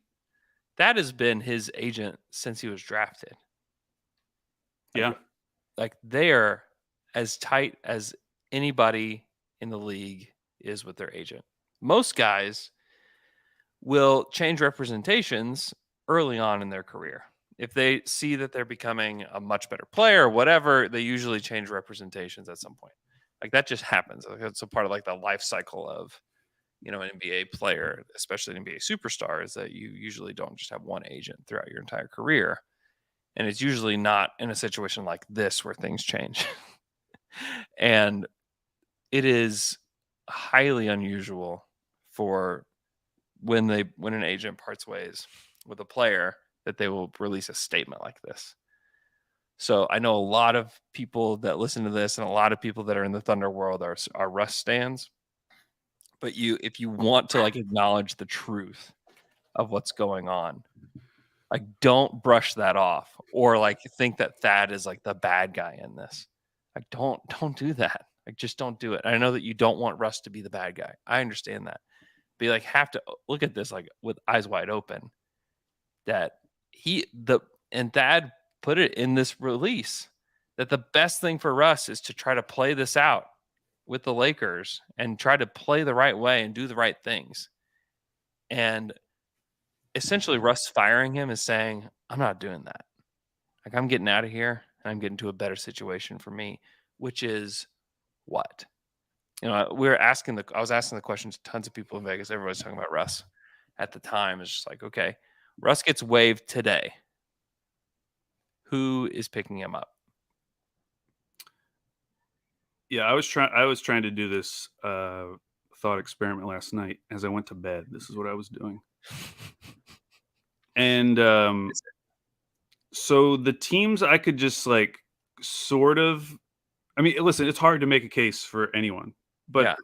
that has been his agent since he was drafted. Yeah. Like they are as tight as anybody in the league is with their agent. Most guys will change representations early on in their career. If they see that they're becoming a much better player or whatever, they usually change representations at some point. Like that just happens. Like it's a part of like the life cycle of, an NBA player, especially an NBA superstar, is that you usually don't just have one agent throughout your entire career. And it's usually not in a situation like this where things change. And it is highly unusual for when an agent parts ways with a player that they will release a statement like this. So I know a lot of people that listen to this and a lot of people that are in the Thunder world are Russ stans. But if you want to like acknowledge the truth of what's going on, like don't brush that off or like think that Thad is like the bad guy in this. Like don't do that. Like just don't do it. I know that you don't want Russ to be the bad guy. I understand that. But you like have to look at this like with eyes wide open. That and Thad put it in this release that the best thing for Russ is to try to play this out with the Lakers and try to play the right way and do the right things. And essentially Russ firing him is saying, I'm not doing that. Like I'm getting out of here and I'm getting to a better situation for me, which is what? I was asking the question to tons of people in Vegas. Everybody's talking about Russ at the time. It's just like, okay, Russ gets waived today. Who is picking him up? Yeah, I was trying to do this thought experiment last night as I went to bed. This is what I was doing. And so the teams I could just like sort of, I mean, listen, it's hard to make a case for anyone, but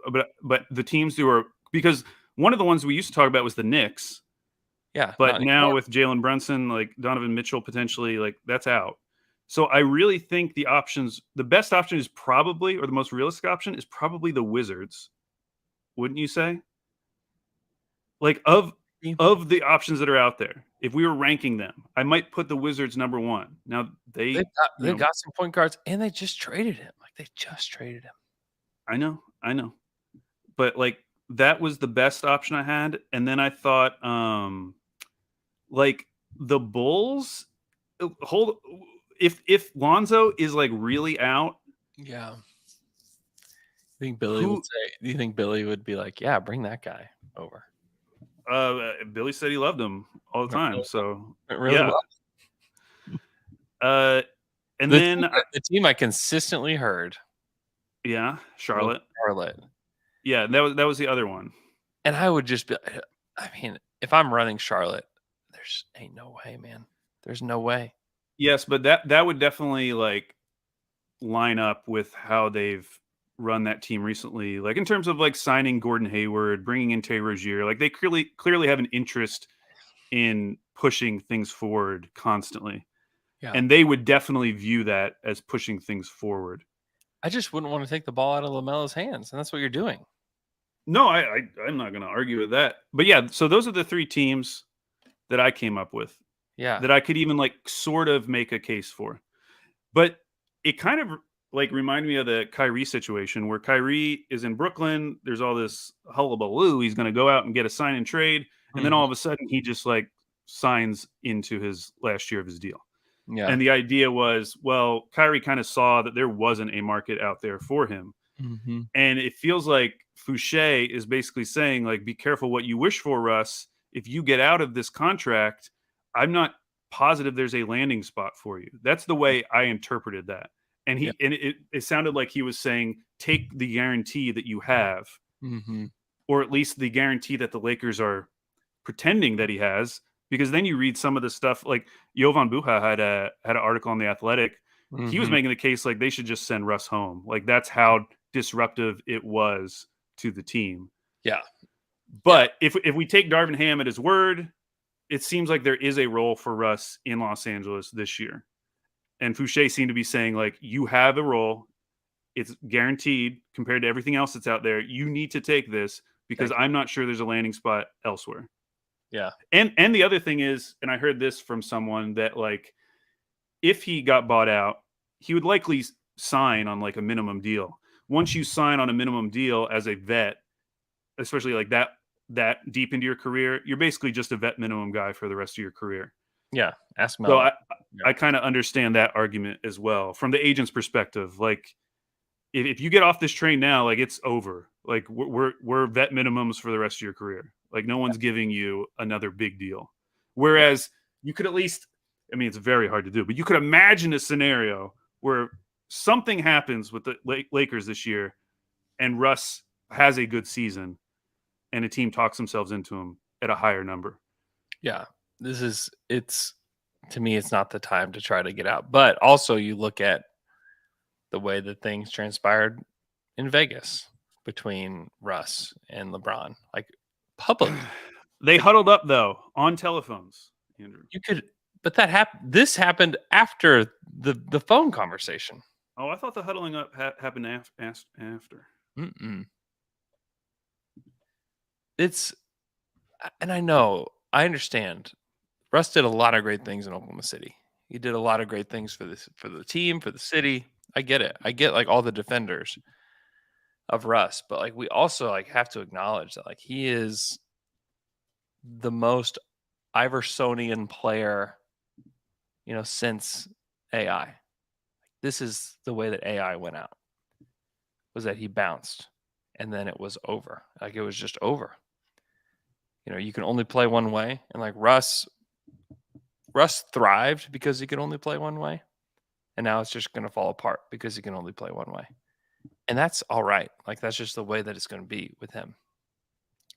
the teams who are, because one of the ones we used to talk about was the Knicks. Yeah. But now with Jalen Brunson, like Donovan Mitchell potentially, like that's out. So I really think the best option is probably, or the most realistic option is probably the Wizards. Wouldn't you say? Like of the options that are out there, if we were ranking them, I might put the Wizards number one. Now they've got some point guards and they just traded him. Like they just traded him. I know. But like that was the best option I had. And then I thought like the Bulls if Lonzo is like really out. Yeah. Do you think Billy would be like, yeah, bring that guy over? Billy said he loved him all the time. So really well. And then the team I consistently heard. Yeah, Charlotte. Yeah, that was the other one. And I would just be, I mean, if I'm running Charlotte, there's ain't no way, man. There's no way. Yes, but that would definitely like line up with how they've run that team recently. Like in terms of like signing Gordon Hayward, bringing in Terry Rozier, like they clearly have an interest in pushing things forward constantly. Yeah. And they would definitely view that as pushing things forward. I just wouldn't want to take the ball out of LaMelo's hands, and that's what you're doing. No, I'm not going to argue with that. But yeah, so those are the three teams that I came up with. Yeah. That I could even like sort of make a case for. But it kind of like reminded me of the Kyrie situation where Kyrie is in Brooklyn. There's all this hullabaloo. He's going to go out and get a sign and trade. And then all of a sudden he just like signs into his last year of his deal. Yeah. And the idea was, well, Kyrie kind of saw that there wasn't a market out there for him. Mm-hmm. And it feels like Fouché is basically saying, like, be careful what you wish for, Russ. If you get out of this contract, I'm not positive there's a landing spot for you. That's the way I interpreted that. And it sounded like he was saying, take the guarantee that you have, or at least the guarantee that the Lakers are pretending that he has. Because then you read some of the stuff, like Jovan Buha had an article on The Athletic. Mm-hmm. He was making the case like they should just send Russ home. Like that's how disruptive it was to the team. Yeah. But if we take Darvin Ham at his word, it seems like there is a role for Russ in Los Angeles this year. And Fouché seemed to be saying, like, you have a role. It's guaranteed compared to everything else that's out there. You need to take this because I'm not sure there's a landing spot elsewhere. Yeah. And the other thing is, and I heard this from someone, that like if he got bought out, he would likely sign on like a minimum deal, once you sign on a minimum deal as a vet, especially like that deep into your career, you're basically just a vet minimum guy for the rest of your career. Yeah, ask So Melo. I kind of understand that argument as well from the agent's perspective. Like, if you get off this train now, like it's over. Like we're vet minimums for the rest of your career. Like no one's giving you another big deal. Whereas you could at least, I mean, it's very hard to do, but you could imagine a scenario where something happens with the Lakers this year, and Russ has a good season, and a team talks themselves into him at a higher number. Yeah, to me, it's not the time to try to get out. But also, you look at the way that things transpired in Vegas between Russ and LeBron, like public. They huddled up though on telephones, Andrew. But this happened after the phone conversation. Oh, I thought the huddling up happened after. Mm-mm. And I understand. Russ did a lot of great things in Oklahoma City. He did a lot of great things for the team, for the city. I get it. I get like all the defenders of Russ, but like we also like have to acknowledge that like he is the most Iversonian player, since AI. This is the way that AI went out. Was that he bounced and then it was over. Like it was just over. You can only play one way, and like Russ thrived because he could only play one way. And now it's just going to fall apart because he can only play one way. And that's all right. Like that's just the way that it's going to be with him.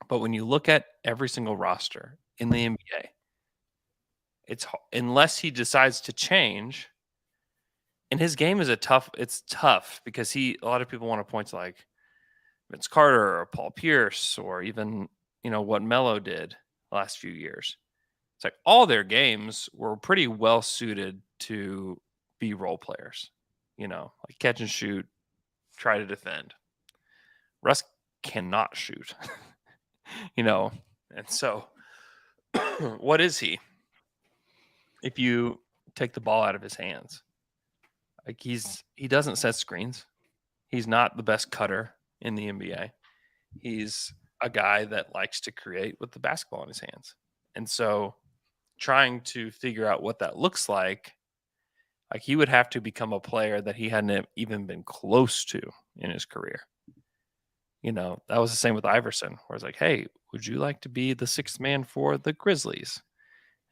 But when you look at every single roster in the NBA, unless he decides to change, and his game is it's tough because a lot of people want to point to like Vince Carter or Paul Pierce or even, what Melo did the last few years. It's like all their games were pretty well suited to be role players, like catch and shoot, try to defend. Russ cannot shoot, and so what is he? If you take the ball out of his hands, like he doesn't set screens. He's not the best cutter in the NBA. He's a guy that likes to create with the basketball in his hands. And so trying to figure out what that looks like he would have to become a player that he hadn't even been close to in his career. That was the same with Iverson, where it's like, hey, would you like to be the sixth man for the Grizzlies?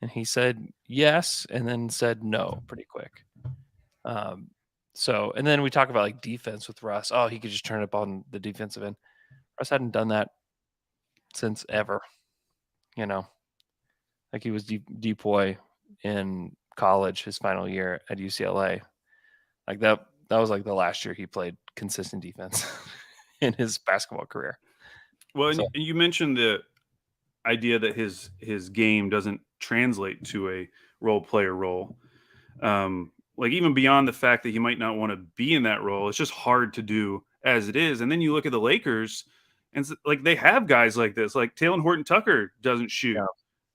And he said yes, and then said no pretty quick. And then we talk about like defense with Russ. Oh, he could just turn it up on the defensive end. Russ hadn't done that since ever. Like he was DPOY in college, his final year at UCLA. Like that was like the last year he played consistent defense in his basketball career. Well, and you mentioned the idea that his game doesn't translate to a role player role. Like even beyond the fact that he might not want to be in that role, it's just hard to do as it is. And then you look at the Lakers, and like they have guys like this, like Talen Horton-Tucker doesn't shoot. Yeah.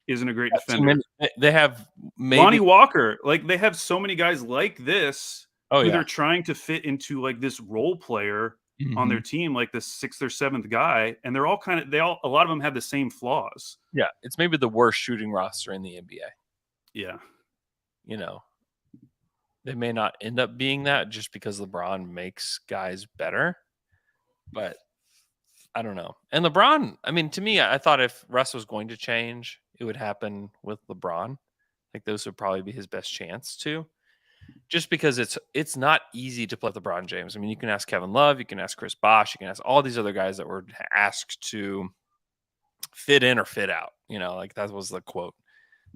Isn't a great defender. They have Lonnie Walker. Like they have so many guys like this who they're trying to fit into like this role player on their team, like the sixth or seventh guy, and they're all a lot of them have the same flaws. Yeah, it's maybe the worst shooting roster in the NBA. Yeah, they may not end up being that just because LeBron makes guys better, but I don't know. And LeBron, I mean, to me, I thought if Russ was going to change, it would happen with LeBron. Like those would probably be his best chance to, just because it's not easy to play with LeBron James. I mean, you can ask Kevin Love, you can ask Chris Bosh, you can ask all these other guys that were asked to fit in or fit out. Like that was the quote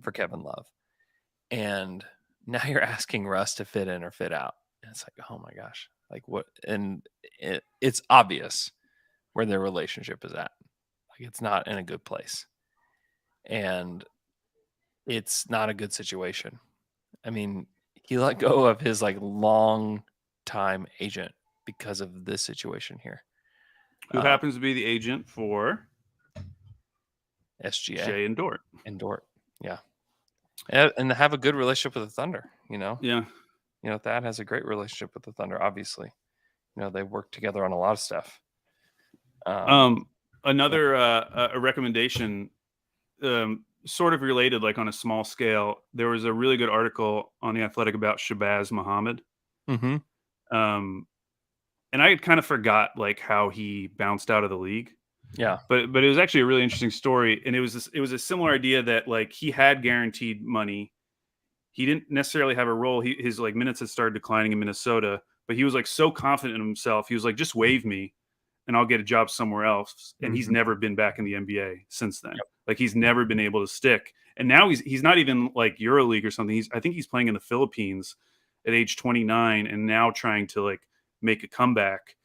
for Kevin Love. And now you're asking Russ to fit in or fit out. And it's like, oh my gosh, like what? And it's obvious where their relationship is at. Like it's not in a good place. And it's not a good situation. I mean, he let go of his like long time agent because of this situation here. Who happens to be the agent for SGA. Shea and Dort. Yeah. And have a good relationship with the Thunder, Yeah. Thad has a great relationship with the Thunder, obviously. they work together on a lot of stuff. Another a recommendation, sort of related, like on a small scale. There was a really good article on The Athletic about Shabazz Muhammad. Mm-hmm. And I had kind of forgot like how he bounced out of the league. Yeah. But it was actually a really interesting story. And it was a similar idea that like he had guaranteed money. He didn't necessarily have a role. His like minutes had started declining in Minnesota, but he was like so confident in himself. He was like, just waive me and I'll get a job somewhere else. And he's never been back in the NBA since then. Yep. Like he's never been able to stick. And now he's not even like EuroLeague or something. I think he's playing in the Philippines at age 29 and now trying to like make a comeback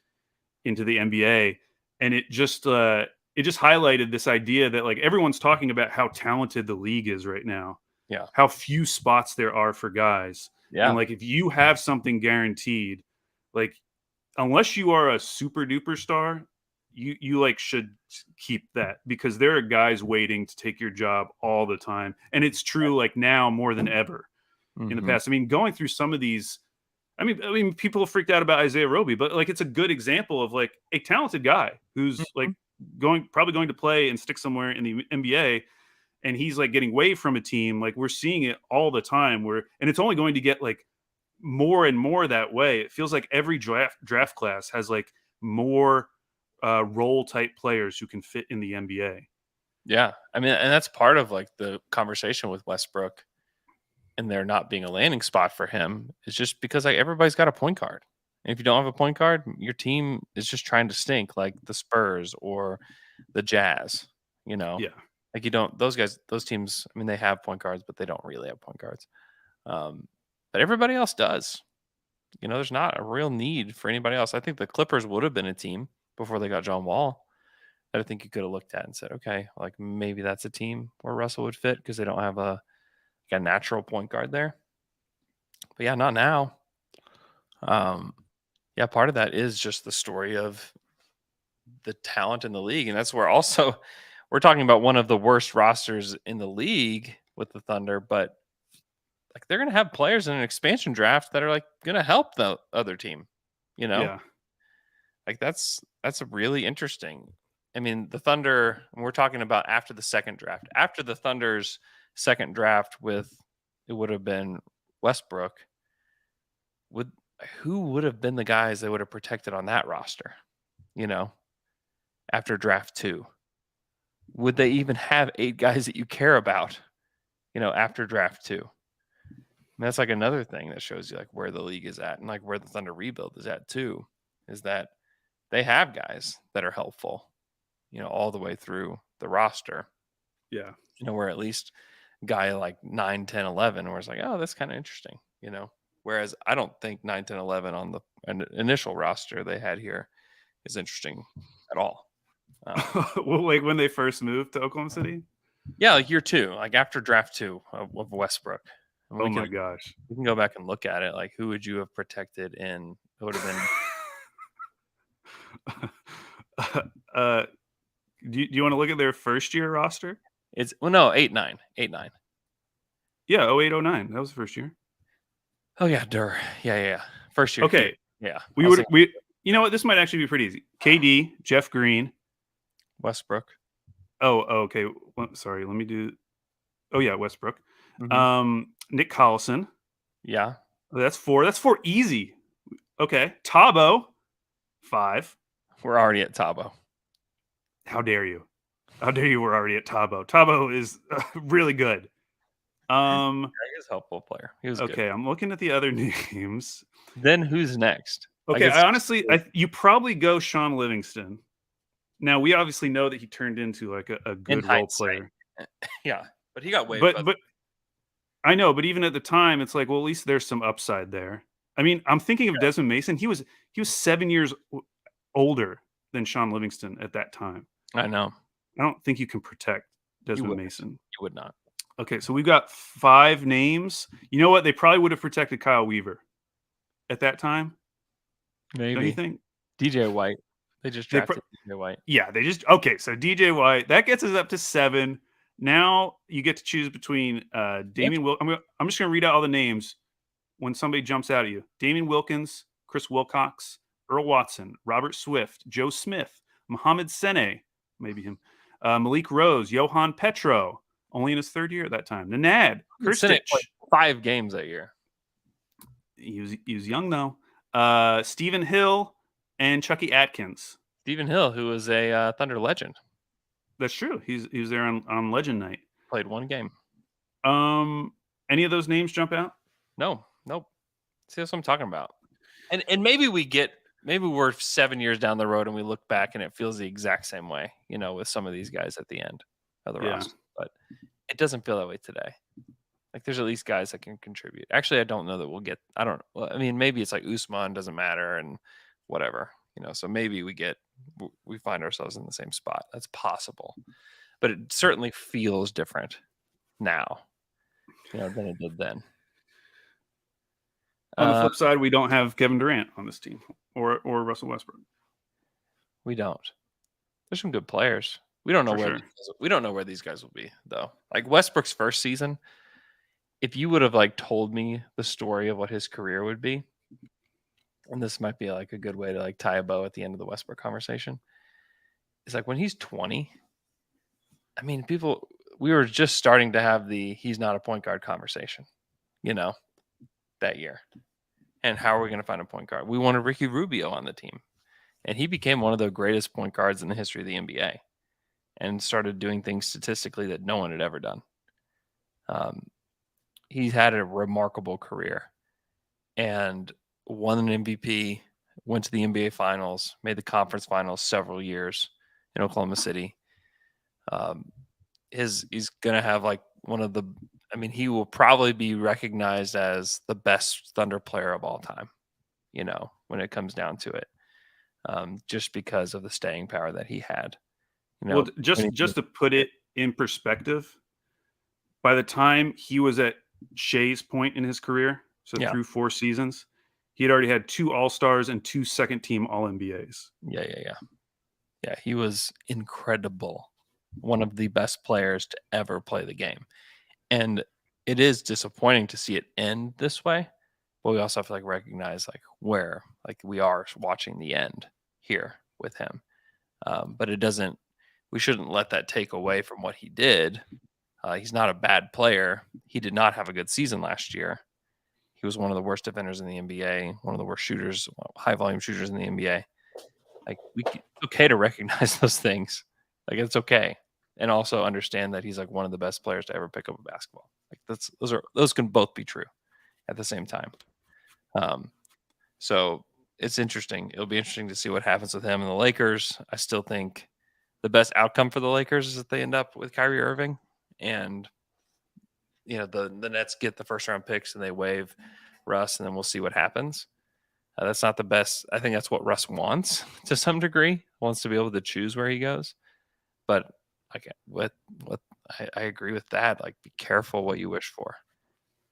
into the NBA. And it just highlighted this idea that like everyone's talking about how talented the league is right now. Yeah. How few spots there are for guys. Yeah. And like if you have something guaranteed, like unless you are a super duper star, you like should keep that, because there are guys waiting to take your job all the time. And it's true like now more than ever in the past. I mean, going through some of these, I mean, people freaked out about Isaiah Roby, but like it's a good example of like a talented guy who's like probably going to play and stick somewhere in the NBA, and he's like getting waived from a team. Like we're seeing it all the time, and it's only going to get like more and more that way. It feels like every draft class has like more role type players who can fit in the NBA. Yeah, I mean, and that's part of like the conversation with Westbrook and there not being a landing spot for him is just because like everybody's got a point guard. And if you don't have a point guard, your team is just trying to stink, like the Spurs or the Jazz, Yeah. Like you don't, those teams, I mean, they have point guards, but they don't really have point guards. But everybody else does. There's not a real need for anybody else. I think the Clippers would have been a team before they got John Wall that I think you could have looked at and said, okay, like maybe that's a team where Russell would fit because they don't have a natural point guard there. But yeah, not now. Yeah, part of that is just the story of the talent in the league. And that's where also we're talking about one of the worst rosters in the league with the Thunder, but like they're going to have players in an expansion draft that are like going to help the other team, Yeah. Like that's really interesting. I mean, the Thunder, we're talking about after the second draft, after the Thunder's second draft it would have been Westbrook. Who would have been the guys that would have protected on that roster? After draft 2, would they even have 8 guys that you care about? After draft 2, and that's like another thing that shows you like where the league is at and like where the Thunder rebuild is at too, is that they have guys that are helpful, all the way through the roster. Yeah. Where at least guy like 9, 10, 11, where it's like, oh, that's kind of interesting, Whereas I don't think 9, 10, 11 on the initial roster they had here is interesting at all. Well, like when they first moved to Oklahoma City? Yeah, like year 2, like after draft 2 of Westbrook. And my gosh. We can go back and look at it. Like, who would you have protected in? It would have been. Do you want to look at their first year roster? It's 8-9. 8-9. Yeah, 08-09. That was the first year. Oh yeah, yeah. First year. Okay. Yeah. We you know what? This might actually be pretty easy. KD, Jeff Green, Westbrook. Oh, okay. Well, sorry. Let me do. Oh yeah, Westbrook. Mm-hmm. Nick Collison. Yeah. That's 4. That's 4 easy. Okay. Tabo, 5. We're already at Tabo. How dare you? How dare you? We're already at Tabo. Tabo is really good. He is a helpful player. He was okay. Good. I'm looking at the other names. Then who's next? Okay. You probably go Sean Livingston. Now we obviously know that he turned into like a good role player. Yeah, but he got waived. But I know. But even at the time, it's like, well, at least there's some upside there. I mean, I'm thinking of Desmond Mason. He was 7 years older than Sean Livingston at that time. I know. I don't think you can protect Desmond Mason. You would not. Okay, so we've got 5 names. You know what? They probably would have protected Kyle Weaver at that time. Maybe. Don't you think? DJ White. They just drafted DJ White. Yeah, okay. So DJ White, that gets us up to 7. Now you get to choose between Damian Wilkins. I'm just going to read out all the names when somebody jumps out at you. Damian Wilkins, Chris Wilcox, Earl Watson, Robert Swift, Joe Smith, Mohamed Sene, maybe him, Malik Rose, Johan Petro, only in his third year at that time. Nanad, Sinek Kirstic. played 5 games that year. He was young though. Stephen Hill and Chucky Atkins. Stephen Hill, who was a Thunder legend, That's true. He was there on Legend Night. played 1 game. Any of those names jump out? Nope. See, that's what I'm talking about. And maybe we're 7 years down the road and we look back and it feels the exact same way, with some of these guys at the end of the roster. But it doesn't feel that way today. Like there's at least guys that can contribute. Actually, I don't know that we'll get. I don't. Well, I mean, maybe it's like Usman doesn't matter and whatever, So maybe we find ourselves in the same spot. That's possible, but it certainly feels different now, than it did then. On the flip side, we don't have Kevin Durant on this team or Russell Westbrook. We don't. There's some good players. We don't know For where these guys will be though. Like Westbrook's first season, if you would have told me the story of what his career would be, and this might be a good way to tie a bow at the end of the Westbrook conversation, it's when he's 20. I mean, we were just starting to have he's not a point guard conversation, that year. And how are we going to find a point guard? We wanted Ricky Rubio on the team, and he became one of the greatest point guards in the history of the NBA and started doing things statistically that no one had ever done. He's had a remarkable career and won an MVP, went to the NBA Finals, made the conference finals several years in Oklahoma City. He's going to have he will probably be recognized as the best Thunder player of all time, when it comes down to it, just because of the staying power that he had. Well, just to put it in perspective, by the time he was at Shea's point in his career, through 4 seasons, he had already had 2 All-Stars and 2 second-team All-NBAs. Yeah, he was incredible. One of the best players to ever play the game. And it is disappointing to see it end this way, but we also have to recognize where we are watching the end here with him. But we shouldn't let that take away from what he did. He's not a bad player. He did not have a good season last year. He was one of the worst defenders in the NBA, one of the worst shooters, high volume shooters in the NBA. It's okay to recognize those things. It's okay. And also understand that he's one of the best players to ever pick up a basketball. Those can both be true at the same time. So it's interesting. It'll be interesting to see what happens with him and the Lakers. I still think the best outcome for the Lakers is that they end up with Kyrie Irving, and the Nets get the first round picks and they waive Russ, and then we'll see what happens. That's not the best. I think that's what Russ wants to some degree. Wants to be able to choose where he goes, but I agree with that. Be careful what you wish for,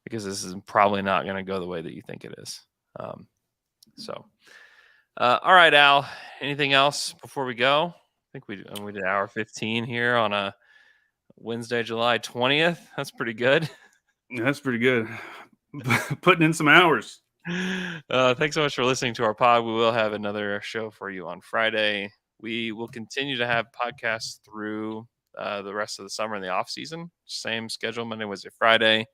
because this is probably not going to go the way that you think it is. All right, Al. Anything else before we go? I think we did hour 15 here on a Wednesday, July 20th. That's pretty good. Yeah, that's pretty good. Putting in some hours. Thanks so much for listening to our pod. We will have another show for you on Friday. We will continue to have podcasts through the rest of the summer and the off season. Same schedule, Monday, Wednesday, Friday.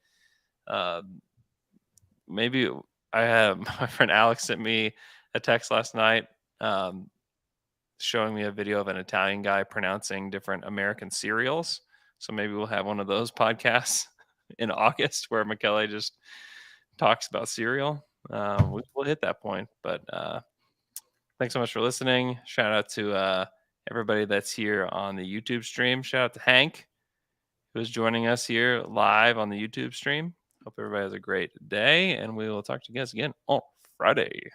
Maybe I have my friend Alex sent me a text last night showing me a video of an Italian guy pronouncing different American cereals. So maybe we'll have one of those podcasts in August where Michele just talks about cereal. We'll hit that point, but thanks so much for listening. Shout out to everybody that's here on the YouTube stream. Shout out to Hank, who is joining us here live on the YouTube stream. Hope everybody has a great day, and we will talk to you guys again on Friday.